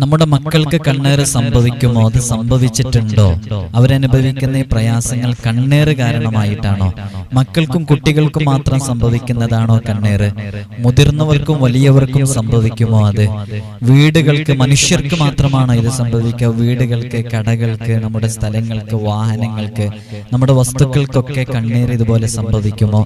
നമ്മുടെ മക്കൾക്ക് കണ്ണേറ് സംഭവിക്കുമോ? അത് സംഭവിച്ചിട്ടുണ്ടോ? അവരനുഭവിക്കുന്ന ഈ പ്രയാസങ്ങൾ കണ്ണേറ് കാരണമായിട്ടാണോ? മക്കൾക്കും കുട്ടികൾക്കും മാത്രം സംഭവിക്കുന്നതാണോ കണ്ണേറ്? മുതിർന്നവർക്കും വലിയവർക്കും സംഭവിക്കുമോ? അത് വീടുകൾക്ക്, മനുഷ്യർക്ക് മാത്രമാണോ ഇത് സംഭവിക്കുക? വീടുകൾക്ക്, കടകൾക്ക്, നമ്മുടെ സ്ഥലങ്ങൾക്ക്, വാഹനങ്ങൾക്ക്, നമ്മുടെ വസ്തുക്കൾക്കൊക്കെ കണ്ണീർ ഇതുപോലെ സംഭവിക്കുമോ?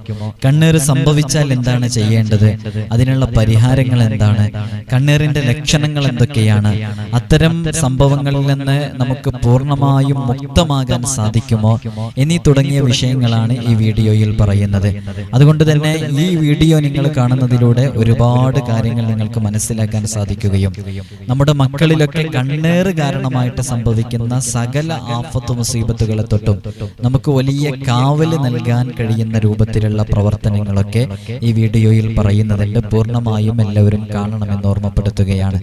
കണ്ണീർ സംഭവിച്ചാൽ എന്താണ് ചെയ്യേണ്ടത്? അതിനുള്ള പരിഹാരങ്ങൾ എന്താണ്? കണ്ണീറിന്റെ ലക്ഷണങ്ങൾ എന്തൊക്കെയാണ്? അത്തരം സംഭവങ്ങളിൽ നിന്ന് നമുക്ക് പൂർണ്ണമായും മുക്തമാകാൻ സാധിക്കുമോ? എന്നീ തുടങ്ങിയ വിഷയങ്ങളാണ് ഈ വീഡിയോയിൽ പറയുന്നത്. അതുകൊണ്ട് തന്നെ ഈ വീഡിയോ നിങ്ങൾ കാണുന്നതിലൂടെ ഒരുപാട് കാര്യങ്ങൾ നിങ്ങൾക്ക് മനസ്സിലാക്കാൻ സാധിക്കുകയും നമ്മുടെ മക്കളിലൊക്കെ കണ്ണേറ് കാരണമായിട്ട് സംഭവിക്കുന്ന സകല ആഫത്ത് മുസീബത്തുകളെ തൊട്ടും നമുക്ക് വലിയ കാവല് നൽകാൻ കഴിയുന്ന രൂപത്തിലുള്ള പ്രവർത്തനങ്ങളൊക്കെ ഈ വീഡിയോയിൽ പറയുന്നതുണ്ട്. പൂർണ്ണമായും എല്ലാവരും കാണണമെന്ന് ഓർമ്മപ്പെടുത്തുകയാണ്.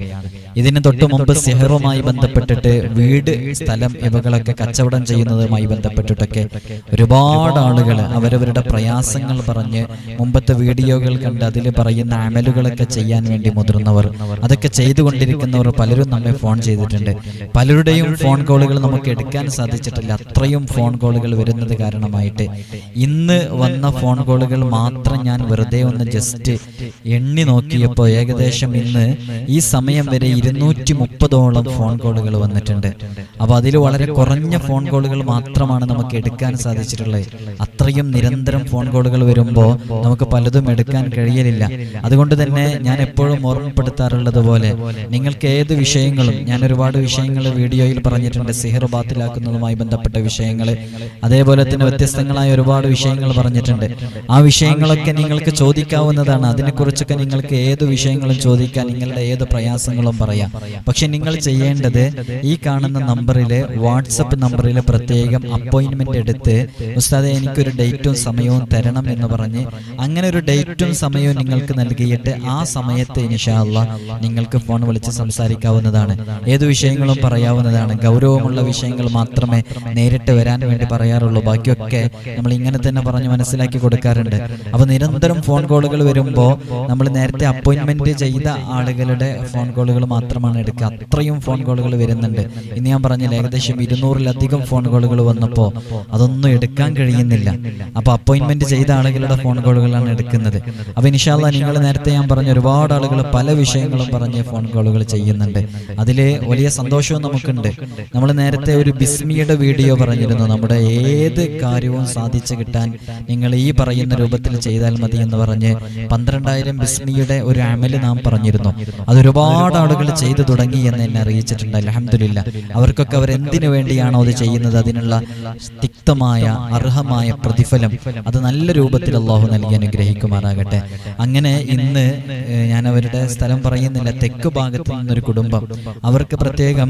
ഇതിന് തൊട്ട് മുമ്പ് സിഹറുമായി ബന്ധപ്പെട്ടിട്ട് വീട്, സ്ഥലം ഇവകളൊക്കെ കച്ചവടം ചെയ്യുന്നതുമായി ബന്ധപ്പെട്ടിട്ടൊക്കെ ഒരുപാട് ആളുകൾ അവരവരുടെ പ്രയാസങ്ങൾ പറഞ്ഞ് മുമ്പത്തെ വീഡിയോകൾ കണ്ട് അതിൽ പറയുന്ന അമലുകളൊക്കെ ചെയ്യാൻ വേണ്ടി മുതിർന്നവർ, അതൊക്കെ ചെയ്തുകൊണ്ടിരിക്കുന്നവർ പലരും നമ്മെ ഫോൺ ചെയ്തിട്ടുണ്ട്. പലരുടെയും ഫോൺ കോളുകൾ നമുക്ക് എടുക്കാൻ സാധിച്ചിട്ടില്ല. അത്രയും ഫോൺ കോളുകൾ വരുന്നത് കാരണമായിട്ട് ഇന്ന് വന്ന ഫോൺ കോളുകൾ മാത്രം ഞാൻ വെറുതെ ഒന്ന് ജസ്റ്റ് എണ്ണി നോക്കിയപ്പോൾ ഏകദേശം ഇന്ന് ഈ സമയം വരെ 230ഓളം ഫോൺ കോളുകൾ വന്നിട്ടുണ്ട്. അപ്പൊ അതിൽ വളരെ കുറഞ്ഞ ഫോൺ കോളുകൾ മാത്രമാണ് നമുക്ക് എടുക്കാൻ സാധിച്ചിട്ടുള്ളത്. അത്രയും നിരന്തരം ഫോൺ കോളുകൾ വരുമ്പോൾ നമുക്ക് പലതും എടുക്കാൻ കഴിയലില്ല. അതുകൊണ്ട് തന്നെ ഞാൻ എപ്പോഴും ഓർമ്മപ്പെടുത്താറുള്ളത് പോലെ നിങ്ങൾക്ക് ഏത് വിഷയങ്ങളും, ഞാൻ ഒരുപാട് വിഷയങ്ങൾ വീഡിയോയിൽ പറഞ്ഞിട്ടുണ്ട്, സിഹർ ബാത്തിലാക്കുന്നതുമായി ബന്ധപ്പെട്ട വിഷയങ്ങൾ, അതേപോലെ തന്നെ വ്യത്യസ്തങ്ങളായ ഒരുപാട് വിഷയങ്ങൾ പറഞ്ഞിട്ടുണ്ട്. ആ വിഷയങ്ങളൊക്കെ നിങ്ങൾക്ക് ചോദിക്കാവുന്നതാണ്. അതിനെക്കുറിച്ചൊക്കെ നിങ്ങൾക്ക് ഏത് വിഷയങ്ങളും ചോദിക്കാൻ, നിങ്ങളുടെ ഏത് പ്രയാസങ്ങളും പറയാം. പക്ഷെ നിങ്ങൾ ചെയ്യേണ്ടത് ഈ കാണുന്ന നമ്പറില്, വാട്സപ്പ് നമ്പറിൽ പ്രത്യേകം അപ്പോയിന്റ്മെന്റ് എടുത്ത് ഉസ്താദെ എനിക്കൊരു ഡേറ്റും സമയവും തരണം എന്ന് പറഞ്ഞ് അങ്ങനെ ഒരു ഡേറ്റും സമയവും നിങ്ങൾക്ക് നൽകിയിട്ട് ആ സമയത്ത് ഇൻഷാ അല്ലാഹ് നിങ്ങൾക്ക് ഫോൺ വിളിച്ച് സംസാരിക്കാവുന്നതാണ്. ഏത് വിഷയങ്ങളും പറയാവുന്നതാണ്. ഗൗരവമുള്ള വിഷയങ്ങൾ മാത്രമേ നേരിട്ട് വരാൻ വേണ്ടി പറയാറുള്ളൂ. ബാക്കിയൊക്കെ നമ്മൾ ഇങ്ങനെ തന്നെ പറഞ്ഞ് മനസ്സിലാക്കി കൊടുക്കാറുണ്ട്. അപ്പൊ നിരന്തരം ഫോൺ കോളുകൾ വരുമ്പോൾ നമ്മൾ നേരത്തെ അപ്പോയിന്റ്മെന്റ് ചെയ്ത ആളുകളുടെ ഫോൺ കോളുകൾ മാത്രമാണ് എടുക്കുക. അത്രയും ഫോൺ കോളുകൾ വരുന്നുണ്ട്. ഇനി ഞാൻ പറഞ്ഞില്ല, ഏകദേശം 200-ലധികം ഫോൺ കോളുകൾ വന്നപ്പോൾ അതൊന്നും എടുക്കാൻ കഴിയുന്നില്ല. അപ്പൊ അപ്പോയിന്റ്മെന്റ് ചെയ്ത ആളുകളുടെ ഫോൺ കോളുകളാണ് എടുക്കുന്നത്. അപ്പൊ ഇൻഷാ അല്ലാഹ് നിങ്ങൾ നേരത്തെ ഞാൻ പറഞ്ഞ ഒരുപാട് ആളുകൾ പല വിഷയങ്ങളും പറഞ്ഞ് ഫോൺ കോളുകൾ ചെയ്യുന്നുണ്ട്. അതില് വലിയ സന്തോഷവും നമുക്കുണ്ട്. നമ്മൾ നേരത്തെ ഒരു ബിസ്മിയുടെ വീഡിയോ പറഞ്ഞിരുന്നു. നമ്മുടെ ഏത് കാര്യവും സാധിച്ചു കിട്ടാൻ നിങ്ങൾ ഈ പറയുന്ന രൂപത്തിൽ ചെയ്താൽ മതി എന്ന് പറഞ്ഞ് 12,000 ബിസ്മിയുടെ ഒരു അമല് നാം പറഞ്ഞിരുന്നു. അത് ഒരുപാട് ആളുകൾ ചെയ്തു തുടങ്ങി എന്ന് എന്നെ അറിയിച്ചിട്ടുണ്ട്. അൽഹംദുലില്ലാ. അവർക്കൊക്കെ അവർ എന്തിനു വേണ്ടിയാണോ അത് ചെയ്യുന്നത് അതിനുള്ള തിക്തമായ അർഹമായ പ്രതിഫലം അത് നല്ല രൂപത്തിൽ അള്ളാഹു നൽകി അനുഗ്രഹിക്കുമാറാകട്ടെ. അങ്ങനെ ഇന്ന് ഞാൻ അവരുടെ സ്ഥലം പറയുന്നില്ല, തെക്ക് ഭാഗത്ത് നിന്നൊരു കുടുംബം, അവർക്ക് പ്രത്യേകം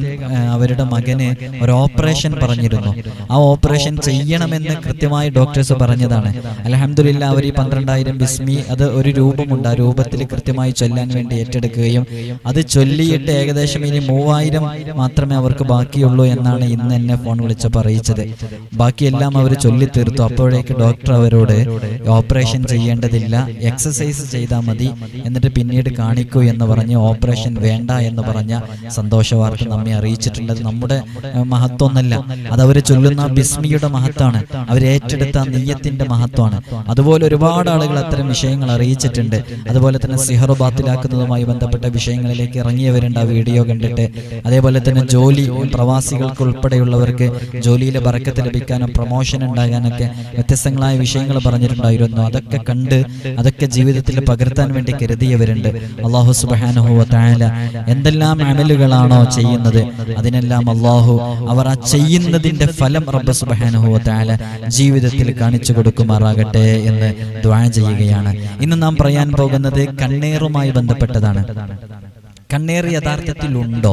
അവരുടെ മകന് ഒരു ഓപ്പറേഷൻ പറഞ്ഞിരുന്നു. ആ ഓപ്പറേഷൻ ചെയ്യണമെന്ന് കൃത്യമായി ഡോക്ടേഴ്സ് പറഞ്ഞതാണ്. അൽഹംദുലില്ലാ. അവർ ഈ 12,000 ബിസ്മി, അത് ഒരു രൂപമുണ്ട്, ആ രൂപത്തിൽ കൃത്യമായി ചൊല്ലാൻ വേണ്ടി ഏറ്റെടുക്കുകയും അത് ചൊല്ലിയിട്ട് ഏകദേശം ഇനി 3000 മാത്രമേ അവർക്ക് ബാക്കിയുള്ളൂ എന്നാണ് ഇന്ന് എന്നെ ഫോൺ വിളിച്ചപ്പോൾ അറിയിച്ചത്. ബാക്കിയെല്ലാം അവർ ചൊല്ലി തീർത്തു. അപ്പോഴേക്ക് ഡോക്ടർ അവരോട് ഓപ്പറേഷൻ ചെയ്യേണ്ടതില്ല, എക്സസൈസ് ചെയ്താൽ മതി, എന്നിട്ട് പിന്നീട് കാണിക്കൂ എന്ന് പറഞ്ഞ് ഓപ്പറേഷൻ വേണ്ട എന്ന് പറഞ്ഞ സന്തോഷ വാർത്ത നമ്മെ അറിയിച്ചിട്ടുണ്ട്. അത് നമ്മുടെ മഹത്വമൊന്നല്ല, അത് അവർ ചൊല്ലുന്ന ബിസ്മിയുടെ മഹത്വമാണ്, അവർ ഏറ്റെടുത്ത നിയ്യത്തിന്റെ മഹത്വമാണ്. അതുപോലെ ഒരുപാട് ആളുകൾ അത്തരം വിഷയങ്ങൾ അറിയിച്ചിട്ടുണ്ട്. അതുപോലെ തന്നെ സിഹർ ബാത്തിലാക്കുന്നതുമായി ബന്ധപ്പെട്ട വിഷയങ്ങളിലേക്ക് ഇറങ്ങിയവരുണ്ട് ആ വീഡിയോ കണ്ടിട്ട്. അതേപോലെ തന്നെ ജോലി, പ്രവാസികൾക്ക് ഉൾപ്പെടെയുള്ളവർക്ക് ജോലിയിലെ ബറക്കത്ത് ലഭിക്കാനും പ്രൊമോഷൻ ഉണ്ടാകാനൊക്കെ വ്യത്യസ്തങ്ങളായ വിഷയങ്ങൾ പറഞ്ഞിട്ടുണ്ടായിരുന്നു. അതൊക്കെ കണ്ട് അതൊക്കെ ജീവിതത്തിൽ പകർത്താൻ വേണ്ടി കരുതിയവരുണ്ട്. അല്ലാഹു സുബ്ഹാനഹു വ തആല എന്തെല്ലാം അമലുകളാണോ ചെയ്യുന്നത് അതിനെല്ലാം അല്ലാഹു അവർ ആ ചെയ്യുന്നതിന്റെ ഫലം റബ്ബ് സുബ്ഹാനഹു വ തആല ജീവിതത്തിൽ കാണിച്ചു കൊടുക്കുമാറാകട്ടെ എന്ന് ദുആ ചെയ്യുകയാണ്. ഇന്ന് നാം പറയാൻ പോകുന്നത് കണ്ണീറുമായി ബന്ധപ്പെട്ടതാണ്. കണ്ണീർ യഥാർത്ഥത്തിൽ ഉണ്ടോ?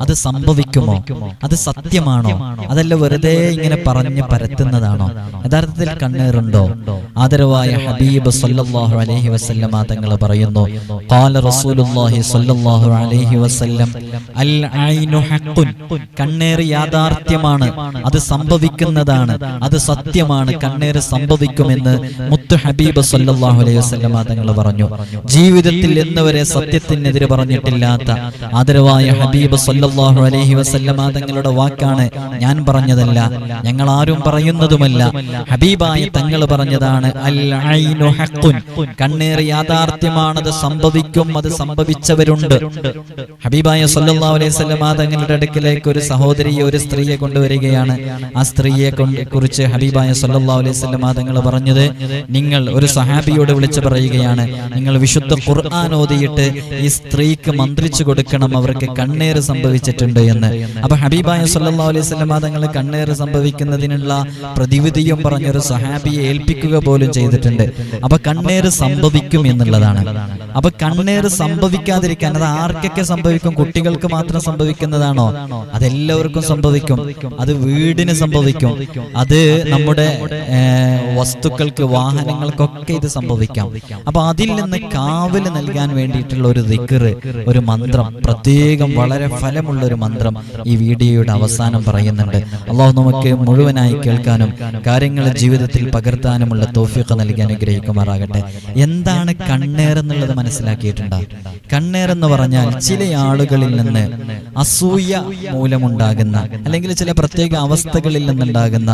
അത് സംഭവിക്കുമോ? അത് സത്യമാണോ? അതല്ല വെറുതെ ഇങ്ങനെ പറഞ്ഞ് പരത്തുന്നതാണോ? യഥാർത്ഥത്തിൽ കണ്ണീറുണ്ടോ? ആദരവായ ഹബീബ് സല്ലല്ലാഹു അലൈഹി വസല്ലമ തങ്ങൾ പറയുന്നു, ഖാല റസൂലുള്ളാഹി സല്ലല്ലാഹു അലൈഹി വസല്ലം, അൽ ഐനു ഹഖ്ഖുൻ, കണ്ണേറ് യാഥാർത്ഥ്യമാണ്, അത് സംഭവിക്കുന്നതാണ്, അത് സത്യമാണ്, കണ്ണേറ് സംഭവിക്കുമെന്ന് മുത്തു ഹബീബ് സല്ലല്ലാഹു അലൈഹി വസല്ലമ തങ്ങൾ പറഞ്ഞു. ജീവിതത്തിൽ ഇന്നുവരെ സത്യത്തിനെതിരെ പറഞ്ഞിട്ടില്ലാത്ത ആദരവായ ഹബീബ് സല്ലല്ലാഹു അലൈഹി വസല്ലമ തങ്ങളുടെ വാക്കാണ്, ഞാൻ പറഞ്ഞതല്ല, ഞങ്ങൾ ആരും പറയുന്നതുമല്ല, ഹബീബായ തങ്ങൾ പറഞ്ഞതാണ്. അൽ ഐനു ഹഖ്ഖുൻ, കണ്ണേറ് യാഥാർത്ഥ്യമാണ്, അത് സംഭവിക്കും, അത് സംഭവിച്ചവരുണ്ട്. ഹബീബായ സല്ലല്ലാഹു അലൈഹി വസല്ലമ തങ്ങളുടെ അടുക്കലേക്ക് ഒരു സഹോദരിയെ, ഒരു സ്ത്രീയെ കൊണ്ടുവരികയാണ്. ആ സ്ത്രീയെ കുറിച്ച് ഹബീബായ സല്ലല്ലാഹു അലൈഹി വസല്ലമ തങ്ങൾ പറഞ്ഞത്, നിങ്ങൾ ഒരു സഹാബിയോട് വിളിച്ചു പറയുകയാണ്, നിങ്ങൾ വിശുദ്ധ ഖുർആൻ ഓതിയിട്ട് ഈ സ്ത്രീക്ക് മന്ത്രിച്ചു കൊടുക്കണം, അവർക്ക് കണ്ണേറ് സംഭവിച്ചിട്ടുണ്ട് എന്ന്. അപ്പൊ ഹബീബായ സല്ലല്ലാഹു അലൈഹി വസല്ലമ തങ്ങൾ കണ്ണേറ് സംഭവിക്കുന്നതിനുള്ള പ്രതിവിധിയും പറഞ്ഞൊരു സഹാബിയെ ഏൽപ്പിക്കുക പോലും ചെയ്തിട്ടുണ്ട്. അപ്പൊ കണ്ണേറ് സംഭവിക്കും എന്നുള്ളതാണ്. അപ്പൊ കണ്ണേറ് സംഭവിക്കാതിരിക്കാൻ, അത് ആർക്കൊക്കെ സംഭവിക്കും? കുട്ടികൾക്ക് മാത്രം സംഭവിക്കുന്നതാണോ? അതെല്ലാവർക്കും സംഭവിക്കും. അത് വീടിന് സംഭവിക്കും, അത് നമ്മുടെ വസ്തുക്കൾക്ക്, വാഹനങ്ങൾക്കൊക്കെ ഇത് സംഭവിക്കാം. അപ്പൊ അതിൽ നിന്ന് കാവല് നൽകാൻ വേണ്ടിയിട്ടുള്ള ഒരു ദിക്ർ, ഒരു മന്ത്രം, പ്രത്യേകം വളരെ ഫലമുള്ള ഒരു മന്ത്രം ഈ വീഡിയോയുടെ അവസാനം പറയുന്നുണ്ട്. അള്ളാഹു നമുക്ക് മുഴുവനായി കേൾക്കാനും കാര്യങ്ങൾ ജീവിതത്തിൽ പകർത്താനുമുള്ള തൗഫീഖ് നൽകി അനുഗ്രഹിക്കുമാറാകട്ടെ. എന്താണ് കണ്ണേർ എന്നുള്ളത് മനസ്സിലാക്കിയിട്ടുണ്ടോ? കണ്ണേർ എന്ന് പറഞ്ഞാൽ ചില ആളുകളിൽ നിന്ന് അസൂയ മൂലമുണ്ടാകുന്ന, അല്ലെങ്കിൽ ചില പ്രത്യേക അവസ്ഥകളിൽ നിന്നുണ്ടാകുന്ന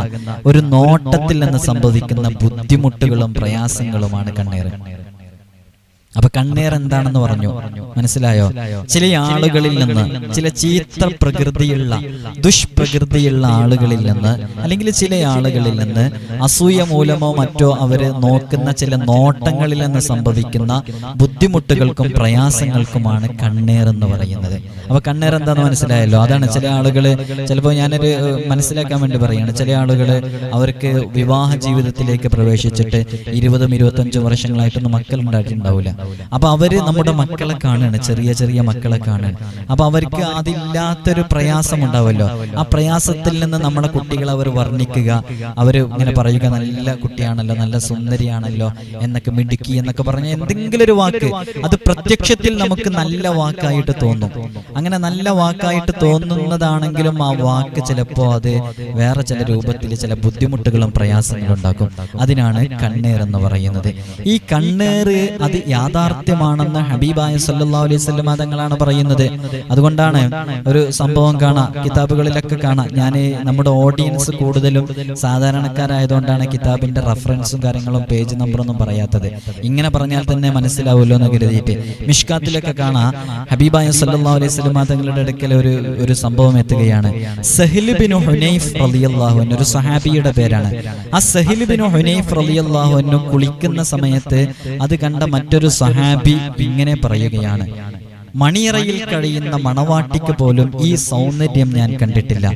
ഒരു നോട്ടത്തിൽ നിന്ന് സംഭവിക്കുന്ന ബുദ്ധിമുട്ടുകളും പ്രയാസങ്ങളുമാണ് കണ്ണേർ. അപ്പൊ കണ്ണേർ എന്താണെന്ന് പറഞ്ഞു, മനസ്സിലായോ? ചില ആളുകളിൽ നിന്ന്, ചില ചീത്ത പ്രകൃതിയുള്ള, ദുഷ്പ്രകൃതിയുള്ള ആളുകളിൽ നിന്ന്, അല്ലെങ്കിൽ ചില ആളുകളിൽ നിന്ന് അസൂയ മൂലമോ മറ്റോ അവര് നോക്കുന്ന ചില നോട്ടങ്ങളിൽ നിന്ന് സംഭവിക്കുന്ന ബുദ്ധിമുട്ടുകൾക്കും പ്രയാസങ്ങൾക്കുമാണ് കണ്ണേർ എന്ന് പറയുന്നത്. അപ്പൊ കണ്ണേർ എന്താന്ന് മനസ്സിലായല്ലോ? അതാണ് ചില ആളുകള്, ചിലപ്പോൾ ഞാനൊരു മനസ്സിലാക്കാൻ വേണ്ടി പറയാണ്, ചില ആളുകള് അവർക്ക് വിവാഹ ജീവിതത്തിലേക്ക് പ്രവേശിച്ചിട്ട് 20-25 വർഷങ്ങളായിട്ടൊന്നും മക്കൾ ഉണ്ടായിട്ടുണ്ടാവില്ല. അപ്പൊ അവര് നമ്മുടെ മക്കളെ കാണുകയാണ്, ചെറിയ ചെറിയ മക്കളെ കാണുകയാണ്. അപ്പൊ അവർക്ക് അതില്ലാത്തൊരു പ്രയാസം ഉണ്ടാവുമല്ലോ. ആ പ്രയാസത്തിൽ നിന്ന് നമ്മുടെ കുട്ടികളെ അവർ വർണ്ണിക്കുക, അവര് ഇങ്ങനെ പറയുക, നല്ല കുട്ടിയാണല്ലോ, നല്ല സുന്ദരിയാണല്ലോ എന്നൊക്കെ, മിടുക്കി എന്നൊക്കെ പറഞ്ഞ എന്തെങ്കിലും ഒരു വാക്ക്, അത് പ്രത്യക്ഷത്തിൽ നമുക്ക് നല്ല വാക്കായിട്ട് തോന്നും. അങ്ങനെ നല്ല വാക്കായിട്ട് തോന്നുന്നതാണെങ്കിലും ആ വാക്ക് ചിലപ്പോ അത് വേറെ ചില രൂപത്തിൽ ചില ബുദ്ധിമുട്ടുകളും പ്രയാസങ്ങളും ഉണ്ടാക്കും. അതിനാണ് കണ്ണേർ എന്ന് പറയുന്നത്. ഈ കണ്ണേർ അത് യാഥാർത്ഥ്യമാണെന്ന് ഹബീബായ സല്ലല്ലാഹു അലൈഹി വസല്ലം തങ്ങളാണ് പറയുന്നത്. അതുകൊണ്ടാണ് ഒരു സംഭവം കാണാം, കിതാബുകളിലൊക്കെ കാണാം. ഞാൻ നമ്മുടെ ഓഡിയൻസ് കൂടുതലും സാധാരണക്കാരായതുകൊണ്ടാണ് കിതാബിന്റെ റെഫറൻസും കാര്യങ്ങളും പേജ് നമ്പറൊന്നും പറയാത്തത്. ഇങ്ങനെ പറഞ്ഞാൽ തന്നെ മനസ്സിലാവുമല്ലോ എന്ന് കരുതിയിട്ട് മിഷ്കാത്തിലൊക്കെ കാണാം, ഹബീബായ സല്ലല്ലാഹു അലൈഹി വസല്ലം തങ്ങളുടെ അടുക്കൽ ഒരു സംഭവം എത്തുകയാണ്. സഹ്ൽ ബിൻ ഹുനൈഫ് റളിയല്ലാഹു അൻഹു, ഒരു സഹാബിയുടെ പേരാണ്. ആ സഹ്ൽ ബിൻ ഹുനൈഫ് റളിയല്ലാഹു അൻഹു കുളിക്കുന്ന സമയത്ത് അത് കണ്ട മറ്റൊരു സഹാബി ഇങ്ങനെ പറയുകയാണ്, മണിയറയിൽ കഴിയുന്ന മണവാട്ടിക്ക് പോലും ഈ സൗന്ദര്യം ഞാൻ കണ്ടിട്ടില്ല,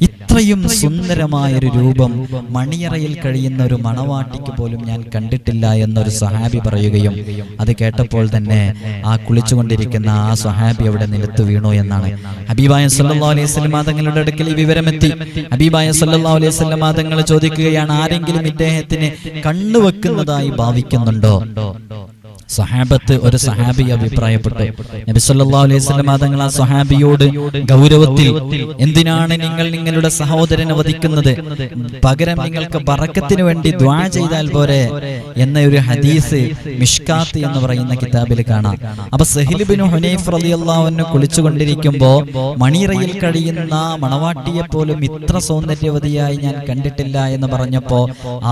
ഇത്രയും സുന്ദരമായൊരു രൂപം മണിയറയിൽ കഴിയുന്ന ഒരു മണവാട്ടിക്ക് പോലും ഞാൻ കണ്ടിട്ടില്ല എന്നൊരു സഹാബി പറയുകയും, അത് കേട്ടപ്പോൾ തന്നെ ആ കുളിച്ചുകൊണ്ടിരിക്കുന്ന ആ സഹാബി അവിടെ നിലത്ത് വീണു എന്നാണ്. ഹബീബായ സല്ലല്ലാഹു അലൈഹി വസല്ലം തങ്ങളുടെ അടുക്കൽ ഈ വിവരമെത്തി. ഹബീബായ സല്ലല്ലാഹു അലൈഹി വസല്ലം തങ്ങൾ ചോദിക്കുകയാണ്, ആരെങ്കിലും ഇദ്ദേഹത്തിന് കണ്ണുവെക്കുന്നതായി ഭാവിക്കുന്നുണ്ടോ? സഹാബത്ത്, ഒരു സഹാബി അഭിപ്രായപ്പെട്ടു. നബി സല്ലല്ലാഹു അലൈഹി വസല്ലം തങ്ങൾ ആ സഹാബിയോട് ഗൗരവത്തിൽ, എന്തിനാണ് നിങ്ങൾ നിങ്ങളുടെ സഹോദരനെ വധിക്കുന്നത്? പകരം നിങ്ങൾക്ക് ബറക്കത്തിന് വേണ്ടി ദുആ ചെയ്താൽ പോരെ എന്ന ഒരു ഹദീസ് മിഷ്കാത്ത് എന്ന് പറയുന്ന കിതാബിൽ കാണാം. അപ്പൊ സഹ്ൽ ബിൻ ഹുനൈഫ് റളിയല്ലാഹു അൻഹു കുളിച്ചുകൊണ്ടിരിക്കുമ്പോ മണിയറയിൽ കഴിയുന്ന മണവാട്ടിയെ പോലും ഇത്ര സൗന്ദര്യവതിയായി ഞാൻ കണ്ടിട്ടില്ല എന്ന് പറഞ്ഞപ്പോ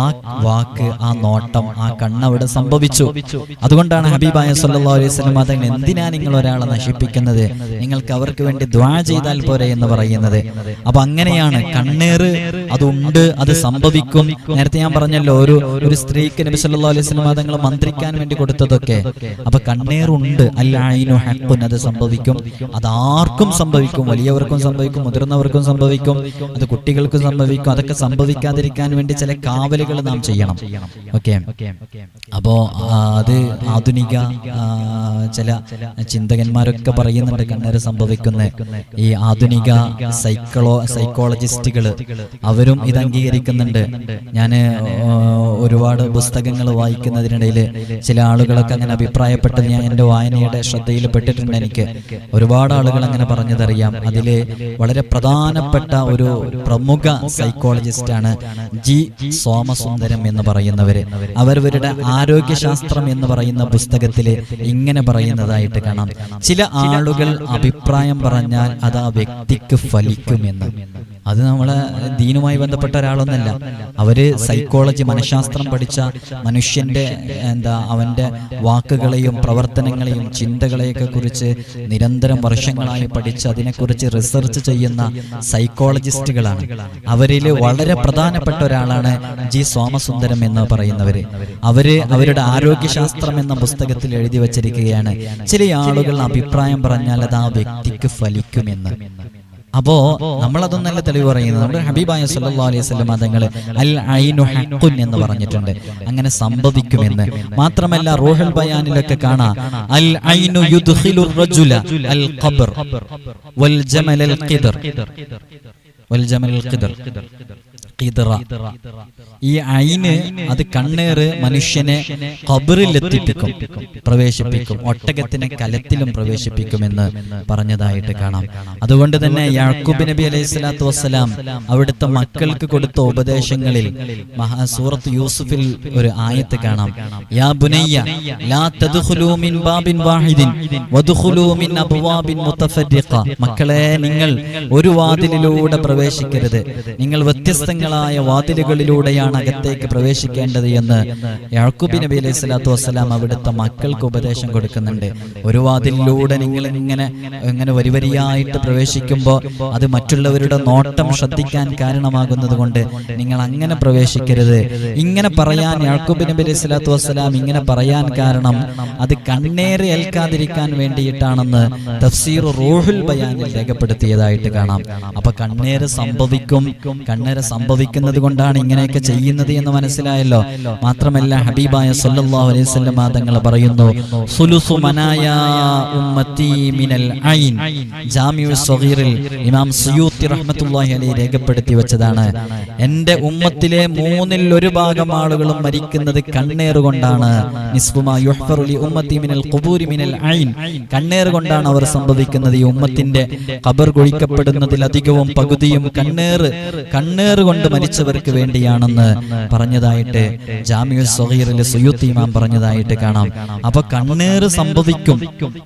ആ വാക്ക്, ആ നോട്ടം, ആ കണ്ണവിടെ സംഭവിച്ചു. അതുകൊണ്ടാണ് ഹബീബായ സല്ലല്ലാഹു അലൈഹി വസല്ലം തങ്ങൾ, എന്തിനാ നിങ്ങൾ ഒരാളെ നശിപ്പിക്കുന്നത്, നിങ്ങൾക്ക് അവർക്ക് വേണ്ടി ദുആ ചെയ്താൽ പോരെ എന്ന് പറയുന്നത്. അപ്പൊ അങ്ങനെയാണ് കണ്ണേർ, അതുണ്ട്, അത് സംഭവിക്കും. നേരത്തെ ഞാൻ പറഞ്ഞല്ലോ, ഒരു സ്ത്രീക്ക് നബി സല്ലല്ലാഹു അലൈഹി വസല്ലം തങ്ങൾ മന്ത്രിക്കാൻ വേണ്ടി കൊടുത്തതൊക്കെ. അപ്പൊ കണ്ണേറുണ്ട്, അൽ ഐനു ഹഖ്ഖുൻ, അത് സംഭവിക്കും. അത് ആർക്കും സംഭവിക്കും, വലിയവർക്കും സംഭവിക്കും, മുതിർന്നവർക്കും സംഭവിക്കും, അത് കുട്ടികൾക്കും സംഭവിക്കും. അതൊക്കെ സംഭവിക്കാതിരിക്കാൻ വേണ്ടി ചില കാവലുകൾ നാം ചെയ്യണം. ഓക്കെ, അപ്പോ അത് ആധുനിക ചില ചിന്തകന്മാരൊക്കെ പറയുന്നുണ്ട് കണ്ണേറ് സംഭവിക്കുന്ന. ഈ ആധുനിക സൈക്കോളജിസ്റ്റുകള് അവർ അവരും ഇത് അംഗീകരിക്കുന്നുണ്ട്. ഞാൻ ഒരുപാട് പുസ്തകങ്ങൾ വായിക്കുന്നതിനിടയിൽ ചില ആളുകളൊക്കെ അങ്ങനെ അഭിപ്രായപ്പെട്ടത് ഞാൻ എൻ്റെ വായനയുടെ ശ്രദ്ധയിൽ പെട്ടിട്ടുണ്ട്. എനിക്ക് ഒരുപാട് ആളുകൾ അങ്ങനെ പറഞ്ഞതറിയാം. അതില് വളരെ പ്രധാനപ്പെട്ട ഒരു പ്രമുഖ സൈക്കോളജിസ്റ്റാണ് ജി സോമസുന്ദരം എന്ന് പറയുന്നവര്. അവരവരുടെ ആരോഗ്യശാസ്ത്രം എന്ന് പറയുന്ന പുസ്തകത്തില് ഇങ്ങനെ പറയുന്നതായിട്ട് കാണാം: ചില ആളുകൾ അഭിപ്രായം പറഞ്ഞാൽ അത് ആ വ്യക്തിക്ക് ഫലിക്കുമെന്ന്. അത് നമ്മളെ ദീനുമായി ബന്ധപ്പെട്ട ഒരാളൊന്നല്ല. അവര് സൈക്കോളജി, മനഃശാസ്ത്രം പഠിച്ച മനുഷ്യന്റെ അവന്റെ വാക്കുകളെയും പ്രവർത്തനങ്ങളെയും ചിന്തകളെയൊക്കെ കുറിച്ച് നിരന്തരം വർഷങ്ങളായി പഠിച്ച് അതിനെക്കുറിച്ച് റിസർച്ച് ചെയ്യുന്ന സൈക്കോളജിസ്റ്റുകളാണ്. അവരിൽ വളരെ പ്രധാനപ്പെട്ട ഒരാളാണ് ജി സോമസുന്ദരം എന്ന് പറയുന്നവര്. അവരുടെ ആരോഗ്യശാസ്ത്രം എന്ന പുസ്തകത്തിൽ എഴുതി വച്ചിരിക്കുകയാണ്, ചില ആളുകൾ അഭിപ്രായം പറഞ്ഞാൽ അത് ആ വ്യക്തിക്ക് ഫലിക്കുമെന്ന്. അപ്പോ നമ്മളതൊന്നല്ല തെളിവ് പറയുന്നത്. നമ്മുടെ ഹബീബായ സല്ലല്ലാഹു അലൈഹി വസല്ലം തങ്ങൾ അൽ ഐനു ഹഖ്ഖുൻ എന്ന് പറഞ്ഞിട്ടുണ്ട്, അങ്ങനെ സംഭവിക്കുമെന്ന്. മാത്രമല്ല റൂഹുൽ ബയാനിലൊക്കെ കാണാം അൽ ഐനു യുദ്ഖിലുർ റജുല അൽ ഖബ്ർ വൽ ജമൽ അൽ ഖിദർ വൽ ജമൽ അൽ ഖിദർ. ഈ ഐന്, അത് കണ്ണേറ് മനുഷ്യനെ ഖബറിലെത്തിപ്പിക്കും, പ്രവേശിപ്പിക്കും. ഒട്ടകത്തിനെ കലത്തിലും പ്രവേശിപ്പിക്കുമെന്ന് പറഞ്ഞതായിട്ട് കാണാം. അതുകൊണ്ട് തന്നെ യാക്കൂബ് നബി അലൈഹി സ്വലാത്തു വസ്സലാം അവിടുത്തെ മക്കൾക്ക് കൊടുത്ത ഉപദേശങ്ങളിൽ സൂറത്ത് യൂസുഫിൽ ഒരു ആയത്ത് കാണാം: യാ ബുനയ്യ ലാ തദ്ഖുലൂ മിൻ ബാബിൻ വാഹിദിൻ വദ്ഖുലൂ മിൻ അബ്വാബിൻ മുതഫരിഖ. മക്കളെ, നിങ്ങൾ ഒരു വാതിലിലൂടെ പ്രവേശിക്കരുത്, നിങ്ങൾ വ്യത്യസ്തങ്ങളായ വാതിലുകളിലൂടെയാണ് അകത്തേക്ക് പ്രവേശിക്കേണ്ടത് എന്ന് യാക്കൂബ് നബി അലൈഹി സ്വലാത്തു വസ്സലാം അവിടുത്തെ മക്കൾക്ക് ഉപദേശം കൊടുക്കുന്നുണ്ട്. ഒരു വാതിലിലൂടെ നിങ്ങൾ ഇങ്ങനെ വരിവരിയായിട്ട് പ്രവേശിക്കുമ്പോൾ അത് മറ്റുള്ളവരുടെ നോട്ടം ശ്രദ്ധിക്കാൻ കാരണമാകുന്നത് കൊണ്ട് നിങ്ങൾ അങ്ങനെ പ്രവേശിക്കരുത്. ഇങ്ങനെ പറയാൻ യാക്കൂബ് നബി അലൈഹി സ്വലാത്തു വസ്സലാം ഇങ്ങനെ പറയാൻ കാരണം അത് കണ്ണേറ് ഏൽക്കാതിരിക്കാൻ വേണ്ടിയിട്ടാണെന്ന് തഫ്സീർ റൂഹുൽ ബയാനിൽ രേഖപ്പെടുത്തിയതായിട്ട് കാണാം. അപ്പൊ കണ്ണേറ് സംഭവിക്കുന്നത് കൊണ്ടാണ് ഇങ്ങനെയൊക്കെ ചെയ്യുന്നത് എന്ന് മനസ്സിലായല്ലോ. മാത്രമല്ല ഹബീബായ സല്ലല്ലാഹു അലൈഹി വസല്ലം തങ്ങൾ പറയുന്നു: സുലുസു മനായാ ഉമ്മത്തി മിനൽ ഐൻ. ജാമിഉ സഗീറിൽ ഇമാം സുയൂത്തി റഹ്മത്തുള്ളാഹി അലൈഹി രേഖപ്പെടുത്തി വെച്ചതാണ്, എൻ്റെ ഉമ്മത്തിലെ 1/3 ഭാഗം ആളുകളും മരിക്കുന്നത് കണ്ണേറ് കൊണ്ടാണ്. നിസ്ഫു മാ യുഹ്ഫറു ലി ഉമ്മത്തി മിനൽ ഖുബൂരി മിനൽ ഐൻ. കണ്ണേറ് കൊണ്ടാണ് അവർ സംഭവിക്കുന്നത്. ഈ ഉമ്മത്തിന്റെ ഖബർ കുഴിക്കപ്പെടുന്നതിൽ അധികവും പകുതിയും കണ്ണേറ് കൊണ്ട് മരിച്ചവർക്ക് വേണ്ടിയാണെന്ന് പറഞ്ഞതായിട്ട് ജാമിഉ സഗീറിലെ സുയൂത്തി ഇമാം പറഞ്ഞതായിട്ട് കാണാം. അപ്പൊ കണ്ണേറ് സംഭവിക്കും,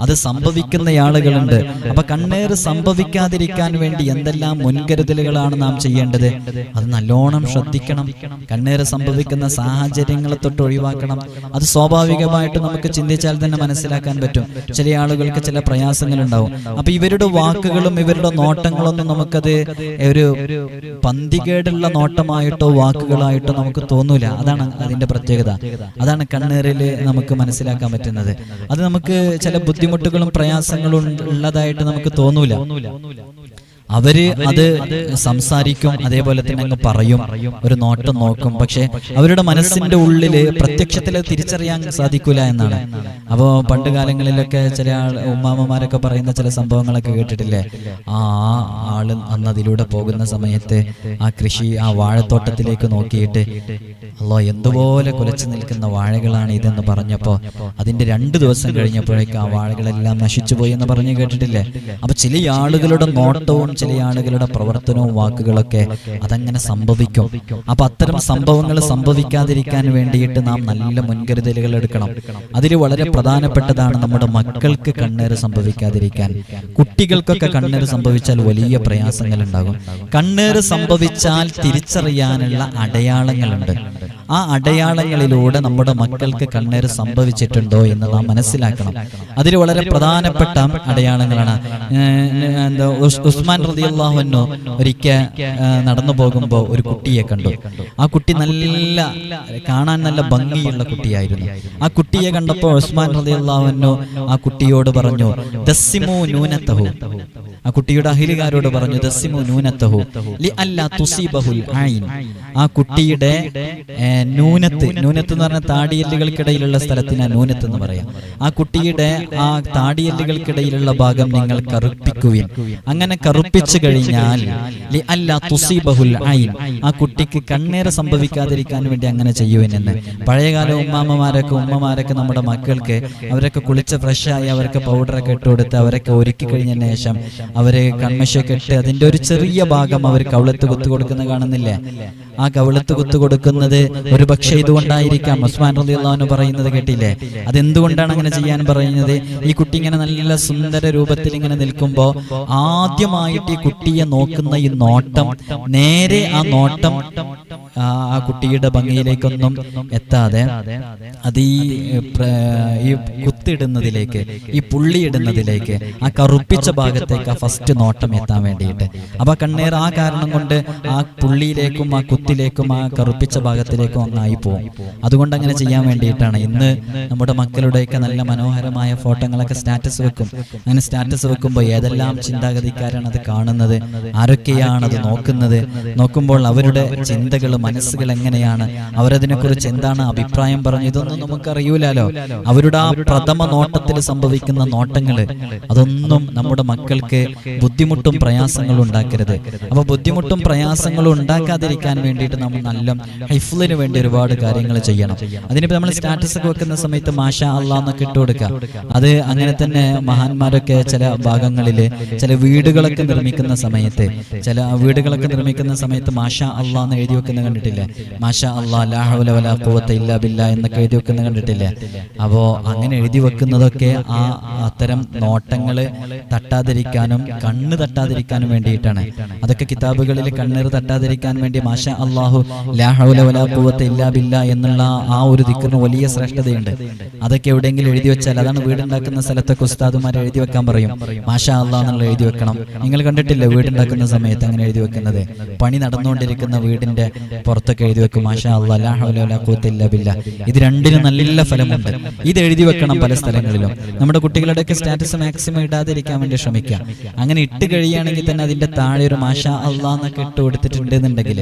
അത് സംഭവിക്കുന്ന ആളുകളുണ്ട്. അപ്പൊ കണ്ണേറ് സംഭവിക്കാതിരിക്കാൻ വേണ്ടി എന്തെല്ലാം മുൻകരുതലുകളാണ് നാം ചെയ്യേണ്ടത്? അത് നല്ലോണം ശ്രദ്ധിക്കണം. കണ്ണേറ് സംഭവിക്കുന്ന സാഹചര്യങ്ങളെ തൊട്ട് ഒഴിവാക്കണം. അത് സ്വാഭാവികമായിട്ട് നമുക്ക് ചിന്തിച്ചാൽ തന്നെ മനസ്സിലാക്കാൻ പറ്റും. ചില ആളുകൾക്ക് ചില പ്രയാസങ്ങൾ ഉണ്ടാവും. അപ്പൊ ഇവരുടെ വാക്കുകളും ഇവരുടെ നോട്ടങ്ങളൊന്നും നമുക്കത് ഒരു പന്തികേടുള്ള നോട്ടമായിട്ടോ വാക്കുകളായിട്ടോ നമുക്ക് തോന്നൂല. അതാണ് അതിന്റെ പ്രത്യേകത. അതാണ് കണ്ണേറില് നമുക്ക് മനസ്സിലാക്കാൻ പറ്റുന്നത്. അത് നമുക്ക് ചില ബുദ്ധിമുട്ടുകളും പ്രയാസങ്ങളും ഉള്ളതായിട്ട് നമുക്ക് തോന്നൂല. അവര് അത് സംസാരിക്കും, അതേപോലെ തന്നെ അങ്ങ് പറയും, ഒരു നോട്ടം നോക്കും. പക്ഷെ അവരുടെ മനസ്സിന്റെ ഉള്ളില് പ്രത്യക്ഷത്തിൽ തിരിച്ചറിയാൻ സാധിക്കൂല എന്നാണ്. അപ്പോ പണ്ട് കാലങ്ങളിലൊക്കെ ചില ഉമ്മാമ്മമാരൊക്കെ പറയുന്ന ചില സംഭവങ്ങളൊക്കെ കേട്ടിട്ടില്ലേ? ആ ആള് അന്ന് അതിലൂടെ പോകുന്ന സമയത്ത് ആ വാഴത്തോട്ടത്തിലേക്ക് നോക്കിയിട്ട് അല്ലോ എന്തുപോലെ കുലച്ചു നിൽക്കുന്ന വാഴകളാണ് ഇതെന്ന് പറഞ്ഞപ്പോ അതിന്റെ 2 ദിവസം കഴിഞ്ഞപ്പോഴേക്കും ആ വാഴകളെല്ലാം നശിച്ചുപോയി എന്ന് പറഞ്ഞു കേട്ടിട്ടില്ലേ? അപ്പൊ ചില ആളുകളുടെ നോട്ടവും ചില ആളുകളുടെ പ്രവർത്തനവും വാക്കുകളൊക്കെ അതങ്ങനെ സംഭവിക്കും. അപ്പൊ അത്തരം സംഭവങ്ങൾ സംഭവിക്കാതിരിക്കാൻ വേണ്ടിയിട്ട് നാം നല്ല മുൻകരുതലുകൾ എടുക്കണം. അതിൽ വളരെ പ്രധാനപ്പെട്ടതാണ് നമ്മുടെ മക്കൾക്ക് കണ്ണേറ് സംഭവിക്കാതിരിക്കാൻ. കുട്ടികൾക്കൊക്കെ കണ്ണേറ് സംഭവിച്ചാൽ വലിയ പ്രയാസങ്ങൾ ഉണ്ടാകും. കണ്ണേറ് സംഭവിച്ചാൽ തിരിച്ചറിയാനുള്ള അടയാളങ്ങളുണ്ട്. ആ അടയാളങ്ങളിലൂടെ നമ്മുടെ മക്കൾക്ക് കണ്ണേറ് സംഭവിച്ചിട്ടുണ്ടോ എന്ന് നാം മനസ്സിലാക്കണം. അതിൽ വളരെ പ്രധാനപ്പെട്ട അടയാളങ്ങളാണ്. ഉസ്മാൻ റളിയല്ലാഹു അൻഹു ഒരിക്കൽ നടന്നു പോകുമ്പോൾ ഒരു കുട്ടിയെ കണ്ടു. ആ കുട്ടി കാണാൻ നല്ല ഭംഗിയുള്ള കുട്ടിയായിരുന്നു. ആ കുട്ടിയെ കണ്ടപ്പോൾ ഉസ്മാൻ റളിയല്ലാഹു അൻഹു ആ കുട്ടിയോട് പറഞ്ഞു, ദസ്സിമു നൂനതഹു. ആ കുട്ടിയുടെ അഹിലുകാരോട് പറഞ്ഞു, ദസ്സിമു നൂനതഹു ലി അല്ലാ തുസീബഹുൽ ഐൻ. ആ കുട്ടിയുടെ നൂനത്ത് എന്ന് പറഞ്ഞ താടിയെല്ലുകൾക്കിടയിലുള്ള സ്ഥലത്തിന് നൂനത്ത് എന്ന് പറയാം. ആ കുട്ടിയുടെ ആ താടിയെല്ലുകൾക്കിടയിലുള്ള ഭാഗം നിങ്ങൾ കറുപ്പിക്കുവിൻ. അങ്ങനെ കറുപ്പിച്ചു കഴിഞ്ഞാൽ ആ കുട്ടിക്ക് കണ്ണേറ് സംഭവിക്കാതിരിക്കാൻ വേണ്ടി അങ്ങനെ ചെയ്യുവിനെന്ന്. പഴയകാല ഉമ്മമാരൊക്കെ നമ്മുടെ മക്കൾക്ക് അവരൊക്കെ കുളിച്ച് ഫ്രഷായി അവർക്ക് പൗഡറൊക്കെ ഇട്ട് കൊടുത്ത് അവരൊക്കെ ഒരുക്കി കഴിഞ്ഞതിന് ശേഷം അവര് കൺമശയൊക്കെ ഇട്ട് അതിന്റെ ഒരു ചെറിയ ഭാഗം അവർ കവിളത്ത് കുത്തു കൊടുക്കുന്ന കാണുന്നില്ലേ? ആ കവിളത്ത് കുത്തു കൊടുക്കുന്നത് ഒരു പക്ഷേ ഇതുകൊണ്ടായിരിക്കാം. ഉസ്മാൻ റളിയല്ലാഹു അൻഹു പറയുന്നത് കേട്ടില്ലേ? അതെന്തുകൊണ്ടാണ് അങ്ങനെ ചെയ്യാൻ പറയുന്നത്? ഈ കുട്ടി ഇങ്ങനെ നല്ല സുന്ദര രൂപത്തിൽ ഇങ്ങനെ നിൽക്കുമ്പോൾ ആദ്യമായിട്ട് ഈ കുട്ടിയെ നോക്കുന്ന ഈ നോട്ടം, നേരെ ആ നോട്ടം ആ കുട്ടിയുടെ ഭംഗിയിലേക്കൊന്നും എത്താതെ അത് ഈ കുത്തിടുന്നതിലേക്ക്, ഈ പുള്ളിയിടുന്നതിലേക്ക്, ആ കറുപ്പിച്ച ഭാഗത്തേക്ക് ആ ഫസ്റ്റ് നോട്ടം എത്താൻ വേണ്ടിയിട്ട്. അപ്പൊ കണ്ണേർ ആ കാരണം കൊണ്ട് ആ പുള്ളിയിലേക്കും ആ കുത്തിലേക്കും ആ കറുപ്പിച്ച ഭാഗത്തിലേക്കും ഒന്നായി പോകും. അതുകൊണ്ട് അങ്ങനെ ചെയ്യാൻ വേണ്ടിയിട്ടാണ് ഇന്ന് നമ്മുടെ മക്കളുടെയൊക്കെ നല്ല മനോഹരമായ ഫോട്ടോകളൊക്കെ സ്റ്റാറ്റസ് വെക്കും. അങ്ങനെ സ്റ്റാറ്റസ് വെക്കുമ്പോൾ ഏതെല്ലാം ചിന്താഗതിക്കാരാണ് അത് കാണുന്നത്, ആരൊക്കെയാണ് അത് നോക്കുന്നത്, നോക്കുമ്പോൾ അവരുടെ ചിന്തകൾ, മനസ്സുകൾ എങ്ങനെയാണ്, അവരതിനെക്കുറിച്ച് എന്താണ് അഭിപ്രായം പറഞ്ഞു, ഇതൊന്നും നമുക്കറിയൂലോ. അവരുടെ ആ പ്രഥമ നോട്ടത്തിൽ സംഭവിക്കുന്ന നോട്ടങ്ങള് അതൊന്നും നമ്മുടെ മക്കൾക്ക് ബുദ്ധിമുട്ടും പ്രയാസങ്ങളും ഉണ്ടാക്കരുത്. അപ്പൊ ബുദ്ധിമുട്ടും പ്രയാസങ്ങളും ഉണ്ടാക്കാതിരിക്കാൻ വേണ്ടിയിട്ട് നമ്മൾ നല്ല ഹൈഫ്ലിന് വേണ്ടി ഒരുപാട് കാര്യങ്ങൾ ചെയ്യണം. അതിനിപ്പോ നമ്മൾ സ്റ്റാറ്റസ് ഒക്കെ വെക്കുന്ന സമയത്ത് മാഷാ അല്ലാ എന്നൊക്കെ ഇട്ട് കൊടുക്കുക. അത് അങ്ങനെ തന്നെ മഹാന്മാരൊക്കെ ചില ഭാഗങ്ങളില് ചില വീടുകളൊക്കെ നിർമ്മിക്കുന്ന സമയത്ത് മാഷാ അല്ലാ എന്ന് എഴുതി വെക്കുന്ന കണ്ടിട്ടില്ലേ? മാഷാ അല്ലാ ലാ ഹൗല വലാ ഖുവത ഇല്ലാ ബില്ലാ എന്നൊക്കെ എഴുതി വെക്കുന്ന കണ്ടിട്ടില്ലേ? അപ്പോ അങ്ങനെ എഴുതി വെക്കുന്നതൊക്കെ അത്തരം നോട്ടങ്ങള് തട്ടാതിരിക്കാനും കണ്ണ് തട്ടാതിരിക്കാനും വേണ്ടിയിട്ടാണ്. അതൊക്കെ കിതാബുകളിൽ കണ്ണീർ തട്ടാതിരിക്കാൻ വേണ്ടി മാഷാ അല്ലാഹു ലാ ഹൗല വലാ ഖുവത ഇല്ലാ ബില്ലാ എന്നുള്ള ആ ഒരു ദിക്റിന് വലിയ ശ്രേഷ്ഠതയുണ്ട്. അതൊക്കെ എവിടെയെങ്കിലും എഴുതി വെച്ചാൽ, അതാണ് വീടുണ്ടാക്കുന്ന സ്ഥലത്തൊക്കെ ഉസ്താദുമാർ എഴുതി വെക്കാൻ പറയും, മാഷാ അല്ലാ എന്നുള്ള എഴുതി വെക്കണം. നിങ്ങൾ കണ്ടിട്ടില്ലേ വീടുണ്ടാക്കുന്ന സമയത്ത് അങ്ങനെ എഴുതി വെക്കുന്നത്? പണി നടന്നുകൊണ്ടിരിക്കുന്ന വീടിന്റെ പുറത്തൊക്കെ എഴുതി വെക്കും മാഷാ അല്ലാ ലാ ഹൗല വലാ ഖുവത ഇല്ലാ ബില്ലാ. ഇത് രണ്ടിനും നല്ല ഫലമുണ്ട്. ഇത് എഴുതി വെക്കണം പല സ്ഥലങ്ങളിലും. നമ്മുടെ കുട്ടികളുടെയൊക്കെ സ്റ്റാറ്റസ് മാക്സിമം ഇടാതിരിക്കാൻ വേണ്ടി ശ്രമിക്കുക. അങ്ങനെ ഇട്ട് കഴിയുകയാണെങ്കിൽ തന്നെ അതിന്റെ താഴെ ഒരു മാഷാ അല്ലാ എന്നൊക്കെ ഇട്ട് കൊടുത്തിട്ടുണ്ടെന്നുണ്ടെങ്കിൽ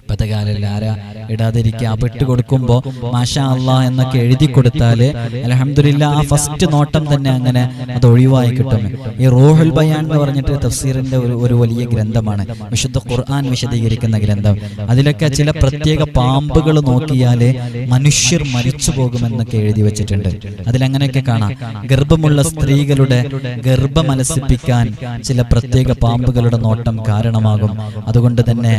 ഇപ്പത്തെ കാലത്തിൽ ആരാ ഇടാതിരിക്കുക? അപ്പൊ ഇട്ട് കൊടുക്കുമ്പോ മാഷാ അല്ലാ എന്നൊക്കെ എഴുതി കൊടുത്താല് അൽഹംദുലില്ലാ ആ ഫസ്റ്റ് നോട്ടം തന്നെ അങ്ങനെ അത് ഒഴിവായി കിട്ടും. ഈ റൂഹുൽ ബയാൻ എന്ന് പറഞ്ഞിട്ട് തഫ്സീറിന്റെ ഒരു വലിയ ഗ്രന്ഥമാണ്, വിശുദ്ധ ഖുർആൻ വിശദീകരിക്കുന്ന ഗ്രന്ഥം. അതിലൊക്കെ ചില പ്രത്യേക പാമ്പുകൾ നോക്കിയാല് മനുഷ്യർ മരിച്ചു പോകുമെന്നൊക്കെ എഴുതി വെച്ചിട്ടുണ്ട്. അതിലങ്ങനെയൊക്കെ കാണാം. ഗർഭമുള്ള സ്ത്രീകളുടെ ഗർഭമലസിപ്പിക്കാൻ ചില പ്രത്യേക പാമ്പുകളുടെ നോട്ടം കാരണമാകും. അതുകൊണ്ട് തന്നെ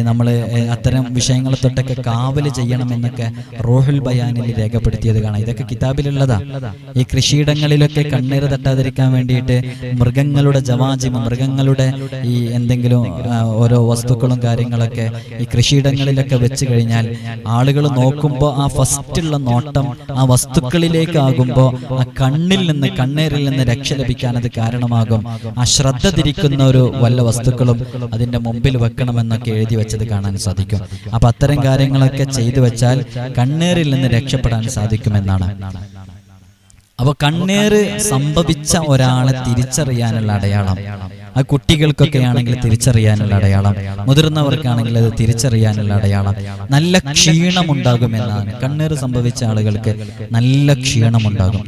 നമ്മൾ അത്തരം വിഷയങ്ങളെ തൊട്ടൊക്കെ കാവല് ചെയ്യണമെന്നൊക്കെ റൂഹുൽ ബയാനിൽ രേഖപ്പെടുത്തിയത് കാണാം. ഇതൊക്കെ കിതാബിലുള്ളതാ. ഈ കൃഷിയിടങ്ങളിലൊക്കെ കണ്ണീർ തട്ടാതിരിക്കാൻ വേണ്ടിയിട്ട് മൃഗങ്ങളുടെ ജവാജിമ, മൃഗങ്ങളുടെ ഈ എന്തെങ്കിലും ഓരോ വസ്തുക്കളും കാര്യങ്ങളൊക്കെ ഈ കൃഷിയിടങ്ങളിലൊക്കെ വെച്ച് കഴിഞ്ഞാൽ ആളുകൾ നോക്കുമ്പോൾ ആ ഫസ്റ്റുള്ള നോട്ടം ആ വസ്തുക്കളിലേക്കാകുമ്പോൾ ആ കണ്ണീരിൽ നിന്ന് രക്ഷ ലഭിക്കാൻ അത് കാരണമാകും. ആ ശ്രദ്ധ തിരിക്കുന്ന ഒരു വല്ല വസ്തുക്കളും അതിന്റെ മുമ്പിൽ വെക്കണമെന്നൊക്കെ എഴുതി വെച്ചത് കാണാൻ സാധിക്കും. അപ്പൊ അത്തരം കാര്യങ്ങളൊക്കെ ചെയ്തു വെച്ചാൽ കണ്ണീരിൽ നിന്ന് രക്ഷപ്പെടാൻ സാധിക്കുമെന്നാണ്. അപ്പൊ കണ്ണീര് സംഭവിച്ച ഒരാളെ തിരിച്ചറിയാനുള്ള അടയാളം, ആ കുട്ടികൾക്കൊക്കെ ആണെങ്കിൽ തിരിച്ചറിയാനുള്ള അടയാളം, മുതിർന്നവർക്കാണെങ്കിൽ അത് തിരിച്ചറിയാനുള്ള അടയാളം നല്ല ക്ഷീണമുണ്ടാകുമെന്നാണ്. കണ്ണീർ സംഭവിച്ച ആളുകൾക്ക് നല്ല ക്ഷീണമുണ്ടാകും,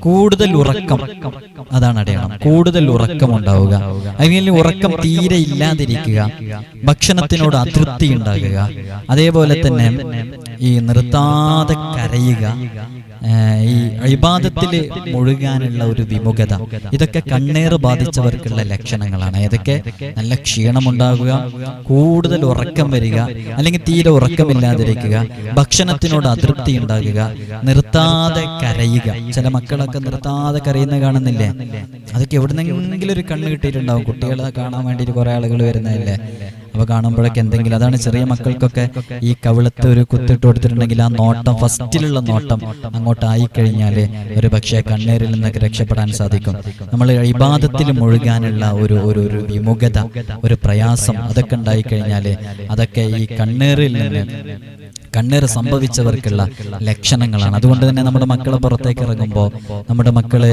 കൂടുതൽ ഉറക്കം, അതാണ് അടയാളം. കൂടുതൽ ഉറക്കം ഉണ്ടാവുക, അല്ലെങ്കിൽ ഉറക്കം തീരെ ഇല്ലാതിരിക്കുക, ഭക്ഷണത്തിനോട് അതൃപ്തി ഉണ്ടാകുക, അതേപോലെ തന്നെ ഈ നിർത്താതെ കരയുക, ഈ ഇബാദത്തില് മുഴുകാനുള്ള ഒരു വിമുഖത, ഇതൊക്കെ കണ്ണേറ് ബാധിച്ചവർക്കുള്ള ലക്ഷണങ്ങളാണ്. ഏതൊക്കെ? നല്ല ക്ഷീണമുണ്ടാകുക, കൂടുതൽ ഉറക്കം വരിക, അല്ലെങ്കിൽ തീരെ ഉറക്കമില്ലാതിരിക്കുക, ഭക്ഷണത്തിനോട് അതൃപ്തി ഉണ്ടാകുക, നിർത്താതെ കരയുക. ചില മക്കളൊക്കെ നിർത്താതെ കരയുന്ന കാണുന്നില്ലേ? അതൊക്കെ എവിടുന്നെങ്കിലും ഒരു കണ്ണ് കിട്ടിയിട്ടുണ്ടാവും. കുട്ടികളെ കാണാൻ വേണ്ടിയിട്ട് കുറെ ആളുകൾ വരുന്നതല്ലേ? അപ്പൊ കാണുമ്പോഴൊക്കെ എന്തെങ്കിലും, അതാണ് ചെറിയ മക്കൾക്കൊക്കെ ഈ കവിളത്ത് ഒരു കുത്തിട്ട് കൊടുത്തിട്ടുണ്ടെങ്കിൽ ആ നോട്ടം, ഫസ്റ്റിലുള്ള നോട്ടം അങ്ങോട്ടായി കഴിഞ്ഞാല് ഒരു പക്ഷേ കണ്ണീരിൽ നിന്നൊക്കെ രക്ഷപ്പെടാൻ സാധിക്കും. നമ്മൾ ഇബാദത്തിൽ മുഴുകാനുള്ള ഒരു വിമുഖത, ഒരു പ്രയാസം, അതൊക്കെ ഉണ്ടായി കഴിഞ്ഞാല് അതൊക്കെ ഈ കണ്ണീരിൽ നിന്ന് കണ്ണീർ സംഭവിച്ചവർക്കുള്ള ലക്ഷണങ്ങളാണ്. അതുകൊണ്ട് തന്നെ നമ്മുടെ മക്കളെ പുറത്തേക്ക് ഇറങ്ങുമ്പോൾ, നമ്മുടെ മക്കളെ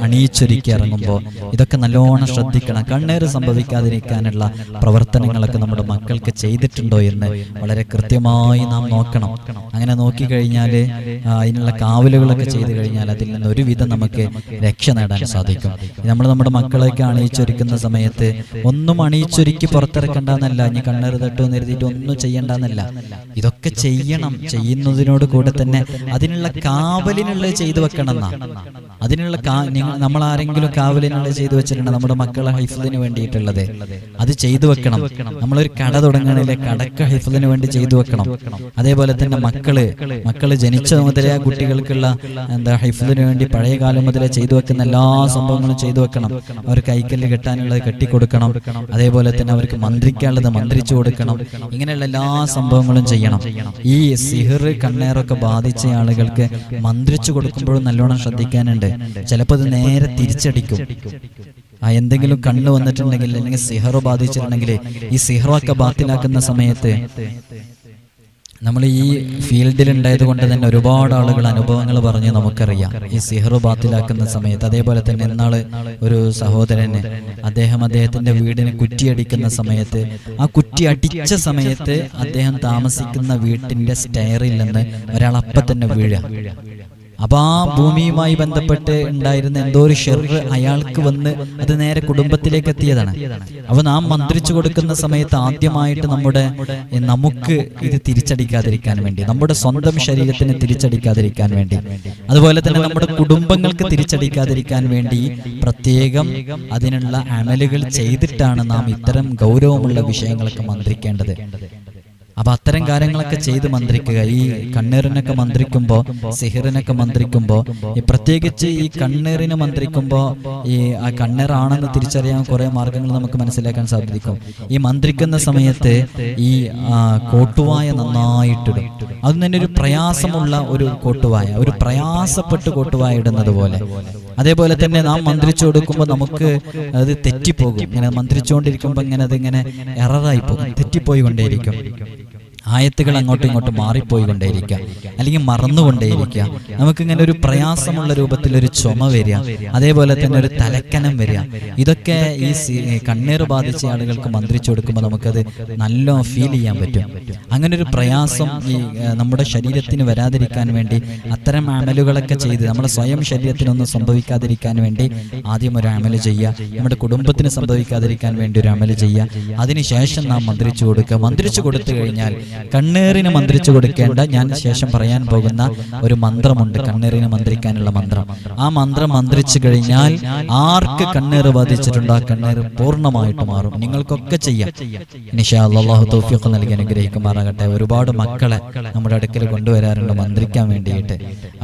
അണിയിച്ചൊരുക്കി ഇറങ്ങുമ്പോൾ ഇതൊക്കെ നല്ലോണം ശ്രദ്ധിക്കണം. കണ്ണീർ സംഭവിക്കാതിരിക്കാനുള്ള പ്രവർത്തനങ്ങളൊക്കെ നമ്മുടെ മക്കൾക്ക് ചെയ്തിട്ടുണ്ടോ എന്ന് വളരെ കൃത്യമായി നാം നോക്കണം. അങ്ങനെ നോക്കിക്കഴിഞ്ഞാൽ അതിനുള്ള കാവലുകളൊക്കെ ചെയ്തു കഴിഞ്ഞാൽ അതിൽ നിന്ന് ഒരുവിധം നമുക്ക് രക്ഷ നേടാൻ സാധിക്കും. നമ്മൾ നമ്മുടെ മക്കളെയൊക്കെ അണിയിച്ചൊരുക്കുന്ന സമയത്ത് ഒന്നും അണിയിച്ചൊരുക്കി പുറത്തിറക്കണ്ടെന്നല്ല, ഇനി കണ്ണീർ തട്ടുമെന്ന് എഴുതിയിട്ട് ഒന്നും ചെയ്യണ്ടെന്നല്ല. ഇതൊക്കെ ചെയ്യണം. ചെയ്യുന്നതിനോട് കൂടെ തന്നെ അതിനുള്ള കാവലിനുള്ളത് ചെയ്തു വെക്കണം എന്നാ. അതിനുള്ള നമ്മൾ ആരെങ്കിലും കാവലിനുള്ളത് ചെയ്തു വെച്ചിട്ടുണ്ട്, നമ്മുടെ മക്കളെ ഹൈഫിലിന് വേണ്ടിയിട്ടുള്ളത് അത് ചെയ്തു വെക്കണം. നമ്മളൊരു കട തുടങ്ങണമെങ്കിൽ കടക്ക് ഹൈഫിലിന് വേണ്ടി ചെയ്തു വെക്കണം. അതേപോലെ തന്നെ മക്കള് ജനിച്ച മുതലേ കുട്ടികൾക്കുള്ള ഹൈഫിലിന് വേണ്ടി പഴയ കാലം മുതലേ ചെയ്തു വെക്കുന്ന എല്ലാ സംഭവങ്ങളും ചെയ്തു വെക്കണം. അവർ കൈക്കല്ല് കെട്ടാനുള്ളത് കെട്ടിക്കൊടുക്കണം. അതേപോലെ തന്നെ അവർക്ക് മന്ത്രിക്കാനുള്ളത് മന്ത്രിച്ചു കൊടുക്കണം. ഇങ്ങനെയുള്ള എല്ലാ സംഭവങ്ങളും ചെയ്യണം. ഈ സിഹിർ കണ്ണേറൊക്കെ ബാധിച്ച ആളുകൾക്ക് മന്ത്രിച്ചു കൊടുക്കുമ്പോഴും നല്ലോണം ശ്രദ്ധിക്കാനുണ്ട്. ചിലപ്പോൾ അത് നേരെ തിരിച്ചടിക്കും. എന്തെങ്കിലും കണ്ണ് വന്നിട്ടുണ്ടെങ്കിൽ അല്ലെങ്കിൽ സിഹർ ബാധിച്ചിട്ടുണ്ടെങ്കിൽ ഈ സിഹറൊക്കെ ബാത്തിലാക്കുന്ന സമയത്ത് നമ്മൾ ഈ ഫീൽഡിൽ ഉണ്ടായത് കൊണ്ട് തന്നെ ഒരുപാട് ആളുകൾ അനുഭവങ്ങൾ പറഞ്ഞ് നമുക്കറിയാം ഈ സിഹർ ബാത്തിലാക്കുന്ന സമയത്ത്. അതേപോലെ തന്നെ ഇന്നാള് ഒരു സഹോദരന് അദ്ദേഹത്തിന്റെ വീടിന് കുറ്റിയടിക്കുന്ന സമയത്ത്, ആ കുറ്റി അടിച്ച സമയത്ത് അദ്ദേഹം താമസിക്കുന്ന വീട്ടിന്റെ സ്റ്റെയറിൽ നിന്ന് ഒരാൾ അപ്പം തന്നെ വീഴുക. അപ്പൊ ആ ഭൂമിയുമായി ബന്ധപ്പെട്ട് ഉണ്ടായിരുന്ന എന്തോ ഒരു ഷെറ് അയാൾക്ക് വന്ന് അത് നേരെ കുടുംബത്തിലേക്ക് എത്തിയതാണ്. അപ്പൊ നാം മന്ത്രിച്ചു കൊടുക്കുന്ന സമയത്ത് ആദ്യമായിട്ട് നമുക്ക് ഇത് തിരിച്ചടിക്കാതിരിക്കാൻ വേണ്ടി, നമ്മുടെ സ്വന്തം ശരീരത്തിന് തിരിച്ചടിക്കാതിരിക്കാൻ വേണ്ടി, അതുപോലെ തന്നെ നമ്മുടെ കുടുംബങ്ങൾക്ക് തിരിച്ചടിക്കാതിരിക്കാൻ വേണ്ടി പ്രത്യേകം അതിനുള്ള അമലുകൾ ചെയ്തിട്ടാണ് നാം ഇത്തരം ഗൗരവമുള്ള വിഷയങ്ങളൊക്കെ മന്ത്രിക്കേണ്ടത്. അപ്പൊ അത്തരം കാര്യങ്ങളൊക്കെ ചെയ്ത് മന്ത്രിക്കുക. ഈ കണ്ണീറിനൊക്കെ മന്ത്രിക്കുമ്പോൾ, സിഹിറിനൊക്കെ മന്ത്രിക്കുമ്പോൾ, പ്രത്യേകിച്ച് ഈ കണ്ണീറിന് മന്ത്രിക്കുമ്പോൾ ഈ ആ കണ്ണീറാണെന്ന് തിരിച്ചറിയാൻ കുറെ മാർഗങ്ങൾ നമുക്ക് മനസ്സിലാക്കാൻ സാധിക്കും. ഈ മന്ത്രിക്കുന്ന സമയത്ത് ഈ കോട്ടുവായ നന്നായിട്ടിടും. അത് തന്നെ ഒരു പ്രയാസമുള്ള ഒരു കോട്ടുവായ, ഒരു പ്രയാസപ്പെട്ട് കോട്ടുവായ ഇടുന്നത് പോലെ. അതേപോലെ തന്നെ നാം മന്ത്രിച്ചു കൊടുക്കുമ്പോൾ നമുക്ക് അത് തെറ്റിപ്പോകും. ഇങ്ങനെ മന്ത്രിച്ചുകൊണ്ടിരിക്കുമ്പോൾ ഇങ്ങനെ അതിങ്ങനെ എററായി പോകും, തെറ്റിപ്പോയി കൊണ്ടേയിരിക്കും. ആയത്തുകൾ അങ്ങോട്ടും ഇങ്ങോട്ടും മാറിപ്പോയിക്കൊണ്ടേയിരിക്കുക, അല്ലെങ്കിൽ മറന്നുകൊണ്ടേയിരിക്കുക. നമുക്കിങ്ങനെ ഒരു പ്രയാസമുള്ള രൂപത്തിൽ ഒരു ചുമ വരിക, അതേപോലെ തന്നെ ഒരു തലക്കനം വരിക. ഇതൊക്കെ ഈ കണ്ണീർ ബാധിച്ച ആളുകൾക്ക് മന്ത്രിച്ചു കൊടുക്കുമ്പോൾ നമുക്കത് നല്ലോണം ഫീൽ ചെയ്യാൻ പറ്റും. അങ്ങനെ ഒരു പ്രയാസം ഈ നമ്മുടെ ശരീരത്തിന് വരാതിരിക്കാൻ വേണ്ടി അത്തരം അമലുകളൊക്കെ ചെയ്ത് നമ്മുടെ സ്വയം ശരീരത്തിനൊന്നും സംഭവിക്കാതിരിക്കാൻ വേണ്ടി ആദ്യം ഒരു അമല് ചെയ്യുക, നമ്മുടെ കുടുംബത്തിന് സംഭവിക്കാതിരിക്കാൻ വേണ്ടി ഒരു അമല് ചെയ്യുക. അതിനുശേഷം നാം മന്ത്രിച്ചു കൊടുക്കുക. മന്ത്രിച്ചു കൊടുത്തു കഴിഞ്ഞാൽ കണ്ണീറിന് മന്ത്രിച്ചു കൊടുക്കേണ്ട, ഞാൻ ശേഷം പറയാൻ പോകുന്ന ഒരു മന്ത്രമുണ്ട്, കണ്ണീറിന് മന്ത്രിക്കാനുള്ള മന്ത്രം. ആ മന്ത്രം മന്ത്രിച്ചു കഴിഞ്ഞാൽ ആർക്ക് കണ്ണീർ ബാധിച്ചിട്ടുണ്ടോ ആ കണ്ണീർ പൂർണ്ണമായിട്ട് മാറും. നിങ്ങൾക്കൊക്കെ ചെയ്യാം. ഇൻഷാ അല്ലാഹ് അല്ലാഹു തൗഫീഖ് നൽകി അനുഗ്രഹിക്കുമാറാകട്ടെ. ഒരുപാട് മക്കളെ നമ്മുടെ അടുക്കൽ കൊണ്ടുവരാറുണ്ട് മന്ത്രിക്കാൻ വേണ്ടിയിട്ട്.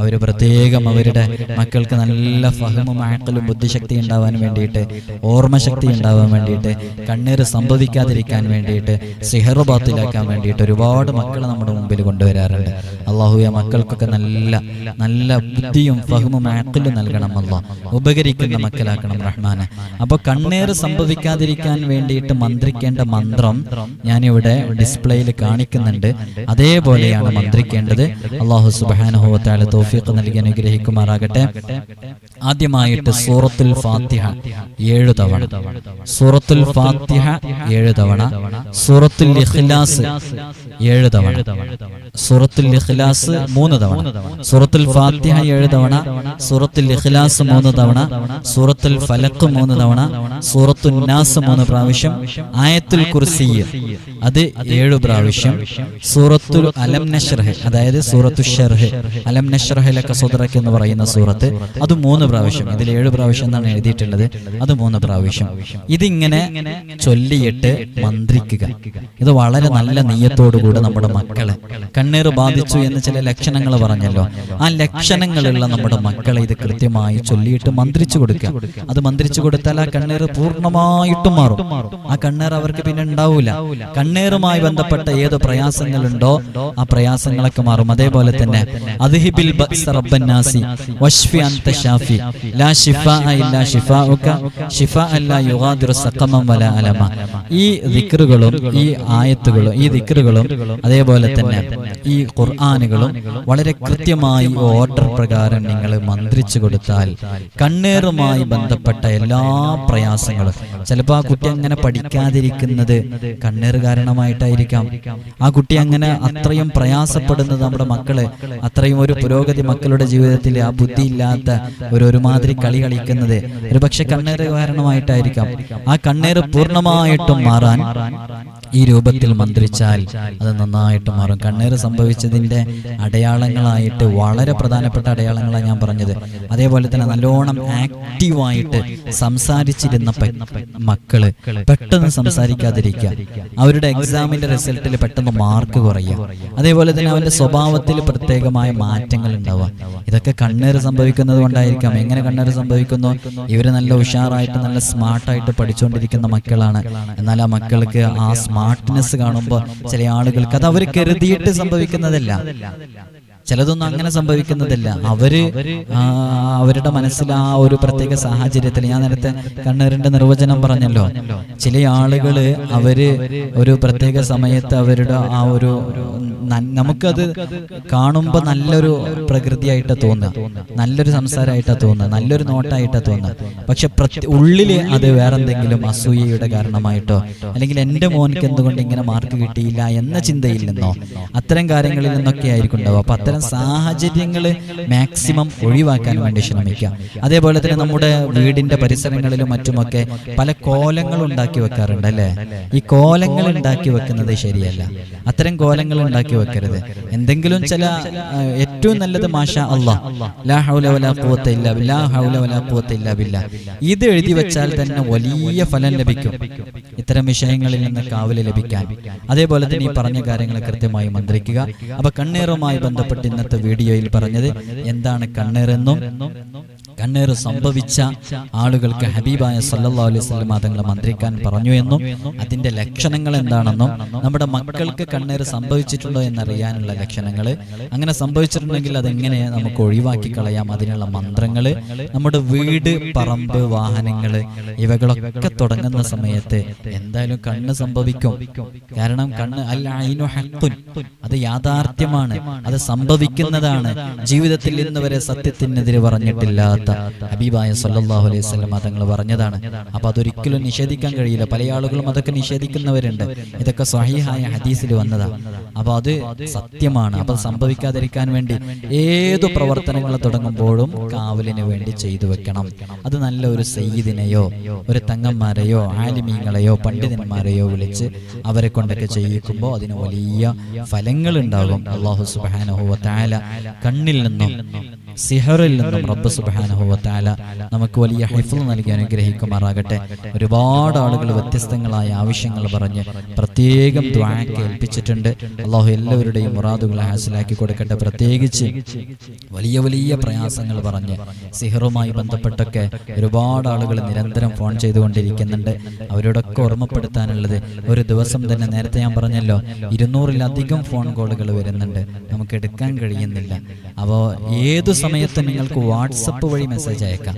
അവർ പ്രത്യേകം അവരുടെ മക്കൾക്ക് നല്ല ഫഹമും അഖലും ബുദ്ധിശക്തി ഉണ്ടാവാൻ വേണ്ടിയിട്ട്, ഓർമ്മശക്തി ഉണ്ടാവാൻ വേണ്ടിയിട്ട്, കണ്ണീർ സംഭവിക്കാതിരിക്കാൻ വേണ്ടിയിട്ട്, സിഹർ ബാത്തിലാക്കാൻ വേണ്ടിയിട്ട് ഒരുപാട് മക്കളെ നമ്മുടെ മുമ്പിൽ കൊണ്ടുവരാറുണ്ട്. അള്ളാഹുവേ മക്കൾക്കൊക്കെ നല്ല നല്ല ബുദ്ധിയും ഫഹമും അഖലും നൽകണം. അല്ലാഹ് ഉപകരിക്കുന്ന മക്കളാക്കണം റഹ്മാനെ. അപ്പൊ കണ്ണീർ സംഭവിക്കാതിരിക്കാൻ വേണ്ടിയിട്ട് മന്ത്രിക്കേണ്ട മന്ത്രം ഞാനിവിടെ ഡിസ്പ്ലേയിൽ കാണിക്കുന്നുണ്ട്. അതേപോലെയാണ് മന്ത്രിക്കേണ്ടത്. അല്ലാഹു സുബ്ഹാനഹു വ തആല തൗഫീഖ് നൽകി അനുഗ്രഹിക്കുമാറാകട്ടെ. ആദ്യമായിട്ട് സൂറത്തുൽ ഫാത്തിഹ 7 തവണ, സൂറത്തുൽ ഫാത്തിഹ 7 തവണ, സൂറത്തുൽ ഇഖ്ലാസ് 7 തവണ, സൂറത്തുൽ ഇഖ്ലാസ് 3 തവണ, സൂറത്തുൽ ഫാത്തിഹ 7 തവണ, സൂറത്തുൽ ഇഖ്ലാസ് 3 തവണ, സൂറത്തുൽ ഫലഖ് 3 തവണ, സൂറത്തുൻ നാസ് 3 പ്രാവശ്യം, ആയത്തുൽ കുർസി അത് 7 പ്രാവശ്യം, സൂറത്തുൽ അലം നശ്റഹ് അതായത് സൂറത്തുൽ ശർഹ്, അലം നശ്റഹ് ലക സദ്റക എന്ന് പറയുന്ന സൂറത്ത്, അത് 3 പ്രാവശ്യം. ഇതിൽ 7 പ്രാവശ്യം എന്നാണ് എഴുതിയിട്ടുള്ളത്, അത് 3 പ്രാവശ്യം. ഇതിങ്ങനെ ചൊല്ലിയിട്ട് മന്ത്രിക്കുക. ഇത് വളരെ നല്ല നിയ്യത്തോടുകൂടെ നമ്മുടെ മക്കളെ, കണ്ണീർ ബാധിച്ചു എന്ന് ചില ലക്ഷണങ്ങൾ പറഞ്ഞല്ലോ, ആ ലക്ഷണങ്ങളുള്ള നമ്മുടെ മക്കളെ ഇത് കൃത്യമായി ചൊല്ലിയിട്ട് മന്ത്രിച്ചു കൊടുക്കുക. അത് മന്ത്രിച്ചു കൊടുത്താൽ ആ കണ്ണീർ പൂർണ്ണമായിട്ടും മാറും. ആ കണ്ണീർ അവർക്ക് പിന്നെ ഉണ്ടാവൂല. കണ്ണീറുമായി ബന്ധപ്പെട്ട ഏത് പ്രയാസങ്ങളുണ്ടോ ആ പ്രയാസങ്ങളൊക്കെ മാറും. അതേപോലെ തന്നെ അദ്ഹിബിൽ ബഅ്സ റബ്ബന്നാസി വശ്ഫി അൻത ഷാഫി ലാ ശിഫാഅ ഇല്ലാ ശിഫാഉക ശിഫാഅൻ ലാ യുഗാദിറു സഖമൻ വലാ അലമ. ഈ ദിക്റുകളും ഈ ആയത്തുകളും ഈ ദിക്റുകളും അതേപോലെ തന്നെ ഈ ഖുർആനുകളും വളരെ കൃത്യമായി ഓർഡർ പ്രകാരം നിങ്ങൾ മന്ത്രിച്ചു കൊടുത്താൽ കണ്ണേറുമായി ബന്ധപ്പെട്ട എല്ലാ പ്രയാസങ്ങളും, ചിലപ്പോൾ ആ കുട്ടി അങ്ങനെ പഠിക്കാതിരിക്കുന്നത് കണ്ണേറ് കാരണമായിട്ടായിരിക്കാം. ആ കുട്ടി അങ്ങനെ അത്രയും പ്രയാസപ്പെടുന്നത്, നമ്മുടെ മക്കള് അത്രയും ഒരു പുരോഗതി മക്കളുടെ ജീവിതത്തിൽ ആ ബുദ്ധിയില്ലാത്ത ഒരുമാതിരി കളി കളിക്കുന്നത് ഒരു പക്ഷെ കണ്ണേറ് കാരണമായിട്ടായിരിക്കാം. ആ കണ്ണേറ് പൂർണ്ണമായിട്ടും മാറാൻ ഈ രൂപത്തിൽ മന്ത്രിച്ചാൽ അത് നന്നായിട്ട് മാറും. കണ്ണേറ് സംഭവിച്ചതിന്റെ അടയാളങ്ങളായിട്ട് വളരെ പ്രധാനപ്പെട്ട അടയാളങ്ങളാണ് ഞാൻ പറഞ്ഞത്. അതേപോലെ തന്നെ നല്ലോണം ആക്റ്റീവായിട്ട് സംസാരിച്ചിരുന്ന മക്കള് പെട്ടെന്ന് സംസാരിക്കാതിരിക്കുക, അവരുടെ എക്സാമിന്റെ റിസൾട്ടിൽ പെട്ടെന്ന് മാർക്ക് കുറയുക, അതേപോലെ തന്നെ അവന്റെ സ്വഭാവത്തിൽ പ്രത്യേകമായ മാറ്റങ്ങൾ ഉണ്ടാവുക. ഇതൊക്കെ കണ്ണേറ് സംഭവിക്കുന്നത് കൊണ്ടായിരിക്കാം. എങ്ങനെ കണ്ണേറ് സംഭവിക്കുന്നു? ഇവര് നല്ല ഉഷാറായിട്ട് നല്ല സ്മാർട്ടായിട്ട് പഠിച്ചുകൊണ്ടിരിക്കുന്ന മക്കളാണ്. എന്നാൽ ആ മക്കൾക്ക് ആ സ്മാർട്ട്നെസ് കാണുമ്പോൾ ചില ആളുകൾക്ക് അത് അവർ കരുതിയിട്ട് സംഭവിക്കുന്നതല്ല, ചിലതൊന്നും അങ്ങനെ സംഭവിക്കുന്നതല്ല. അവരുടെ മനസ്സിൽ ആ ഒരു പ്രത്യേക സാഹചര്യത്തിൽ, ഞാൻ നേരത്തെ കണ്ണേറിന്റെ നിർവചനം പറഞ്ഞല്ലോ, ചില ആളുകള് അവര് ഒരു പ്രത്യേക സമയത്ത് അവരുടെ ആ ഒരു നമുക്കത് കാണുമ്പോൾ നല്ലൊരു പ്രകൃതിയായിട്ട് തോന്നുക, നല്ലൊരു സംസാരമായിട്ടാ തോന്നുക, നല്ലൊരു നോട്ടായിട്ടാ തോന്നുക. പക്ഷെ ഉള്ളില് അത് വേറെന്തെങ്കിലും അസൂയയുടെ കാരണമായിട്ടോ അല്ലെങ്കിൽ എൻ്റെ മോനിക്ക് എന്തുകൊണ്ട് ഇങ്ങനെ മാർക്ക് കിട്ടിയില്ല എന്ന ചിന്തയിൽ നിന്നോ അത്തരം കാര്യങ്ങളിൽ നിന്നൊക്കെ ആയിരിക്കും ഉണ്ടാവുക. അപ്പൊ അത്തരം സാഹചര്യങ്ങൾ മാക്സിമം ഒഴിവാക്കാൻ വേണ്ടി ശ്രമിക്കാം. അതേപോലെ തന്നെ നമ്മുടെ വീടിന്റെ പരിസരങ്ങളിലും മറ്റുമൊക്കെ പല കോലങ്ങൾ ഉണ്ടാക്കി വെക്കാറുണ്ട് അല്ലേ? ഈ കോലങ്ങൾ ഉണ്ടാക്കി വെക്കുന്നത് ശരിയല്ല. അത്തരം കോലങ്ങൾ ഉണ്ടാക്കി വെക്കരുത്. എന്തെങ്കിലും ചില ഏറ്റവും നല്ലത് മാഷാ അല്ലാഹ്, ലാ ഹൗല വലാ ഖുവത ഇല്ലാ ബില്ലാ, ഹൗല വലാ ഖുവത ഇല്ലാ ബില്ലാ, ഇത് എഴുതി വെച്ചാൽ തന്നെ വലിയ ഫലം ലഭിക്കും ഇത്തരം വിഷയങ്ങളിൽ നിന്ന് കാവല് ലഭിക്കാൻ. അതേപോലെ തന്നെ ഈ പറഞ്ഞ കാര്യങ്ങൾ കൃത്യമായി മന്ത്രിക്കുക. അപ്പൊ കണ്ണേറുമായി ബന്ധപ്പെട്ട് ഇന്നത്തെ വീഡിയോയിൽ പറഞ്ഞത് എന്താണ് കണ്ണേറെന്നും കണ്ണേറ് സംഭവിച്ച ആളുകൾക്ക് ഹബീബായ സല്ലല്ലാഹു അലൈഹി വസല്ലം തങ്ങൾ മന്ത്രിക്കാൻ പറഞ്ഞു എന്നും അതിന്റെ ലക്ഷണങ്ങൾ എന്താണെന്നും നമ്മുടെ മക്കൾക്ക് കണ്ണേറ് സംഭവിച്ചിട്ടുണ്ടോ എന്നറിയാനുള്ള ലക്ഷണങ്ങൾ, അങ്ങനെ സംഭവിച്ചിട്ടുണ്ടെങ്കിൽ അതെങ്ങനെ നമുക്ക് ഒഴിവാക്കി കളയാം, അതിനുള്ള മന്ത്രങ്ങൾ, നമ്മുടെ വീട്, പറമ്പ്, വാഹനങ്ങൾ ഇവകളൊക്കെ തുടങ്ങുന്ന സമയത്ത് എന്തായാലും കണ്ണ് സംഭവിക്കും. കാരണം കണ്ണ് അൽ ഐനു ഹഖ്ഖുൻ, അത് യാഥാർത്ഥ്യമാണ്, അത് സംഭവിക്കുന്നതാണ്. ജീവിതത്തിൽ ഇന്ന് വരെ സത്യത്തിനെതിരെ പറഞ്ഞിട്ടില്ലാത്ത ഹബീബായ സല്ലല്ലാഹു അലൈഹി വസല്ലം തങ്ങൾ പറഞ്ഞതാണ്. അപ്പൊ അതൊരിക്കലും നിഷേധിക്കാൻ കഴിയില്ല. പല ആളുകളും അതൊക്കെ നിഷേധിക്കുന്നവരുണ്ട്. ഇതൊക്കെ സ്വഹീഹായ ഹദീസിൽ വന്നതാണ്. അപ്പൊ അത് സത്യമാണ്. അപ്പൊ സംഭവിക്കാതിരിക്കാൻ വേണ്ടി ഏതു പ്രവർത്തനങ്ങൾ തുടങ്ങുമ്പോഴും കാവലിന് വേണ്ടി ചെയ്തു വെക്കണം. അത് നല്ല ഒരു സയ്യിദിനെയോ ഒരു തങ്ങന്മാരെയോ ആലിമീങ്ങളെയോ പണ്ഡിതന്മാരെയോ വിളിച്ച് അവരെ കൊണ്ടൊക്കെ ചെയ്യിക്കുമ്പോൾ അതിന് വലിയ ഫലങ്ങൾ ഉണ്ടാകും. അല്ലാഹു സുബ്ഹാനഹു വ തആല കണ്ണിൽ നിന്നും സിഹറിൽ നിന്നും റബ്ബ് സുബ്ഹാനഹു വ തആല നമുക്ക് വലിയ ഹിഫ്ള് നൽകി അനുഗ്രഹിക്കുമാറാകട്ടെ. ഒരുപാട് ആളുകൾ വ്യത്യസ്തങ്ങളായ ആവശ്യങ്ങൾ പറഞ്ഞ് പ്രത്യേകം ദുആക്ക് ഏൽപ്പിച്ചിട്ടുണ്ട്. അല്ലാഹു എല്ലാവരുടെയും മുറാദുകളെ ഹാസിലാക്കി കൊടുക്കട്ടെ. പ്രത്യേകിച്ച് വലിയ വലിയ പ്രയാസങ്ങൾ പറഞ്ഞ് സിഹറുമായി ബന്ധപ്പെട്ടൊക്കെ ഒരുപാട് ആളുകൾ നിരന്തരം ഫോൺ ചെയ്തുകൊണ്ടിരിക്കുന്നുണ്ട്. അവരോടൊക്കെ ഓർമ്മപ്പെടുത്താനുള്ളത്, ഒരു ദിവസം തന്നെ നേരത്തെ ഞാൻ പറഞ്ഞല്ലോ 200-ലധികം ഫോൺ കോളുകൾ വരുന്നുണ്ട്, നമുക്ക് എടുക്കാൻ കഴിയുന്നില്ല. അപ്പോൾ ഏതു സമയത്തും നിങ്ങൾക്ക് വാട്സപ്പ് വഴി മെസ്സേജ് അയക്കാം.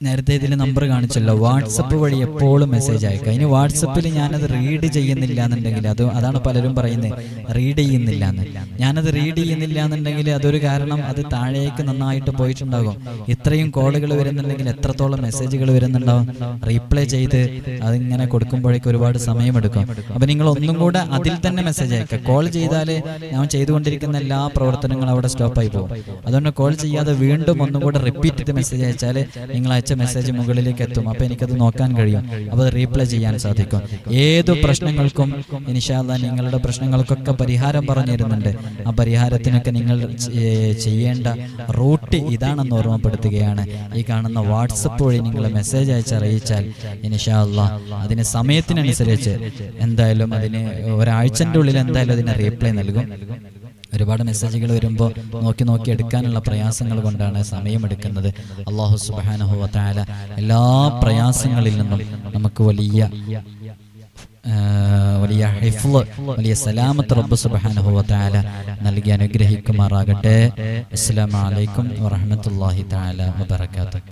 നേരത്തെ ഇതിൽ നമ്പർ കാണിച്ചല്ലോ, വാട്സപ്പ് വഴി എപ്പോഴും മെസ്സേജ് അയക്കാം. ഇനി വാട്സപ്പിൽ ഞാനത് റീഡ് ചെയ്യുന്നില്ല എന്നുണ്ടെങ്കിൽ അതാണ് പലരും പറയുന്നത്, റീഡ് ചെയ്യുന്നില്ല എന്ന്. ഞാനത് റീഡ് ചെയ്യുന്നില്ല എന്നുണ്ടെങ്കിൽ അതൊരു കാരണം, അത് താഴേക്ക് നന്നായിട്ട് പോയിട്ടുണ്ടാകും. ഇത്രയും കോളുകൾ വരുന്നുണ്ടെങ്കിൽ എത്രത്തോളം മെസ്സേജുകൾ വരുന്നുണ്ടാവും. റീപ്ലൈ ചെയ്ത് അതിങ്ങനെ കൊടുക്കുമ്പോഴേക്കും ഒരുപാട് സമയമെടുക്കും. അപ്പൊ നിങ്ങൾ ഒന്നും കൂടെ അതിൽ തന്നെ മെസ്സേജ് അയക്കുക. കോൾ ചെയ്താൽ ഞാൻ ചെയ്തുകൊണ്ടിരിക്കുന്ന എല്ലാ പ്രവർത്തനങ്ങളും അവിടെ സ്റ്റോപ്പായി പോകും. അതുകൊണ്ട് കോൾ ചെയ്യാതെ വീണ്ടും ഒന്നും കൂടെ റിപ്പീറ്റ് ചെയ്ത് മെസ്സേജ് അയച്ചാൽ നിങ്ങൾ അയച്ച മെസ്സേജ് മുകളിലേക്ക് എത്തും. അപ്പൊ എനിക്കത് നോക്കാൻ കഴിയും, അപ്പൊ റീപ്ലൈ ചെയ്യാൻ സാധിക്കും. ഏതു പ്രശ്നങ്ങൾക്കും ഇൻഷാ അല്ലാഹ് നിങ്ങളുടെ പ്രശ്നങ്ങൾക്കൊക്കെ പരിഹാരം പറഞ്ഞു തരുന്നുണ്ട്. ആ പരിഹാരത്തിനൊക്കെ നിങ്ങൾ ചെയ്യേണ്ട റൂട്ട് ഇതാണെന്ന് ഓർമ്മപ്പെടുത്തുകയാണ്. ഈ കാണുന്ന വാട്സപ്പ് വഴി നിങ്ങൾ മെസ്സേജ് അയച്ചറിയിച്ചാൽ ഇൻഷാ അല്ലാഹ് അതിന് സമയത്തിനനുസരിച്ച് എന്തായാലും അതിന് ഒരാഴ്ചന്റെ ഉള്ളിൽ എന്തായാലും അതിന് റീപ്ലൈ നൽകും. ഒരുപാട് മെസ്സേജുകൾ വരുമ്പോൾ നോക്കി എടുക്കാനുള്ള പ്രയാസങ്ങൾ കൊണ്ടാണ് സമയമെടുക്കുന്നത്. അല്ലാഹു സുബ്ഹാനഹു വ തആല എല്ലാ പ്രയാസങ്ങളിൽ നിന്നും നമുക്ക് വലിയ ഹിഫ്ള്, വലിയ സലാമത്ത് റബ്ബ് സുബ്ഹാനഹു വ തആല നൽകി അനുഗ്രഹിക്കുമാറാകട്ടെ. അസ്സലാമു അലൈക്കും വറഹ്മത്തുള്ളാഹി തആല വബറകാതുഹു.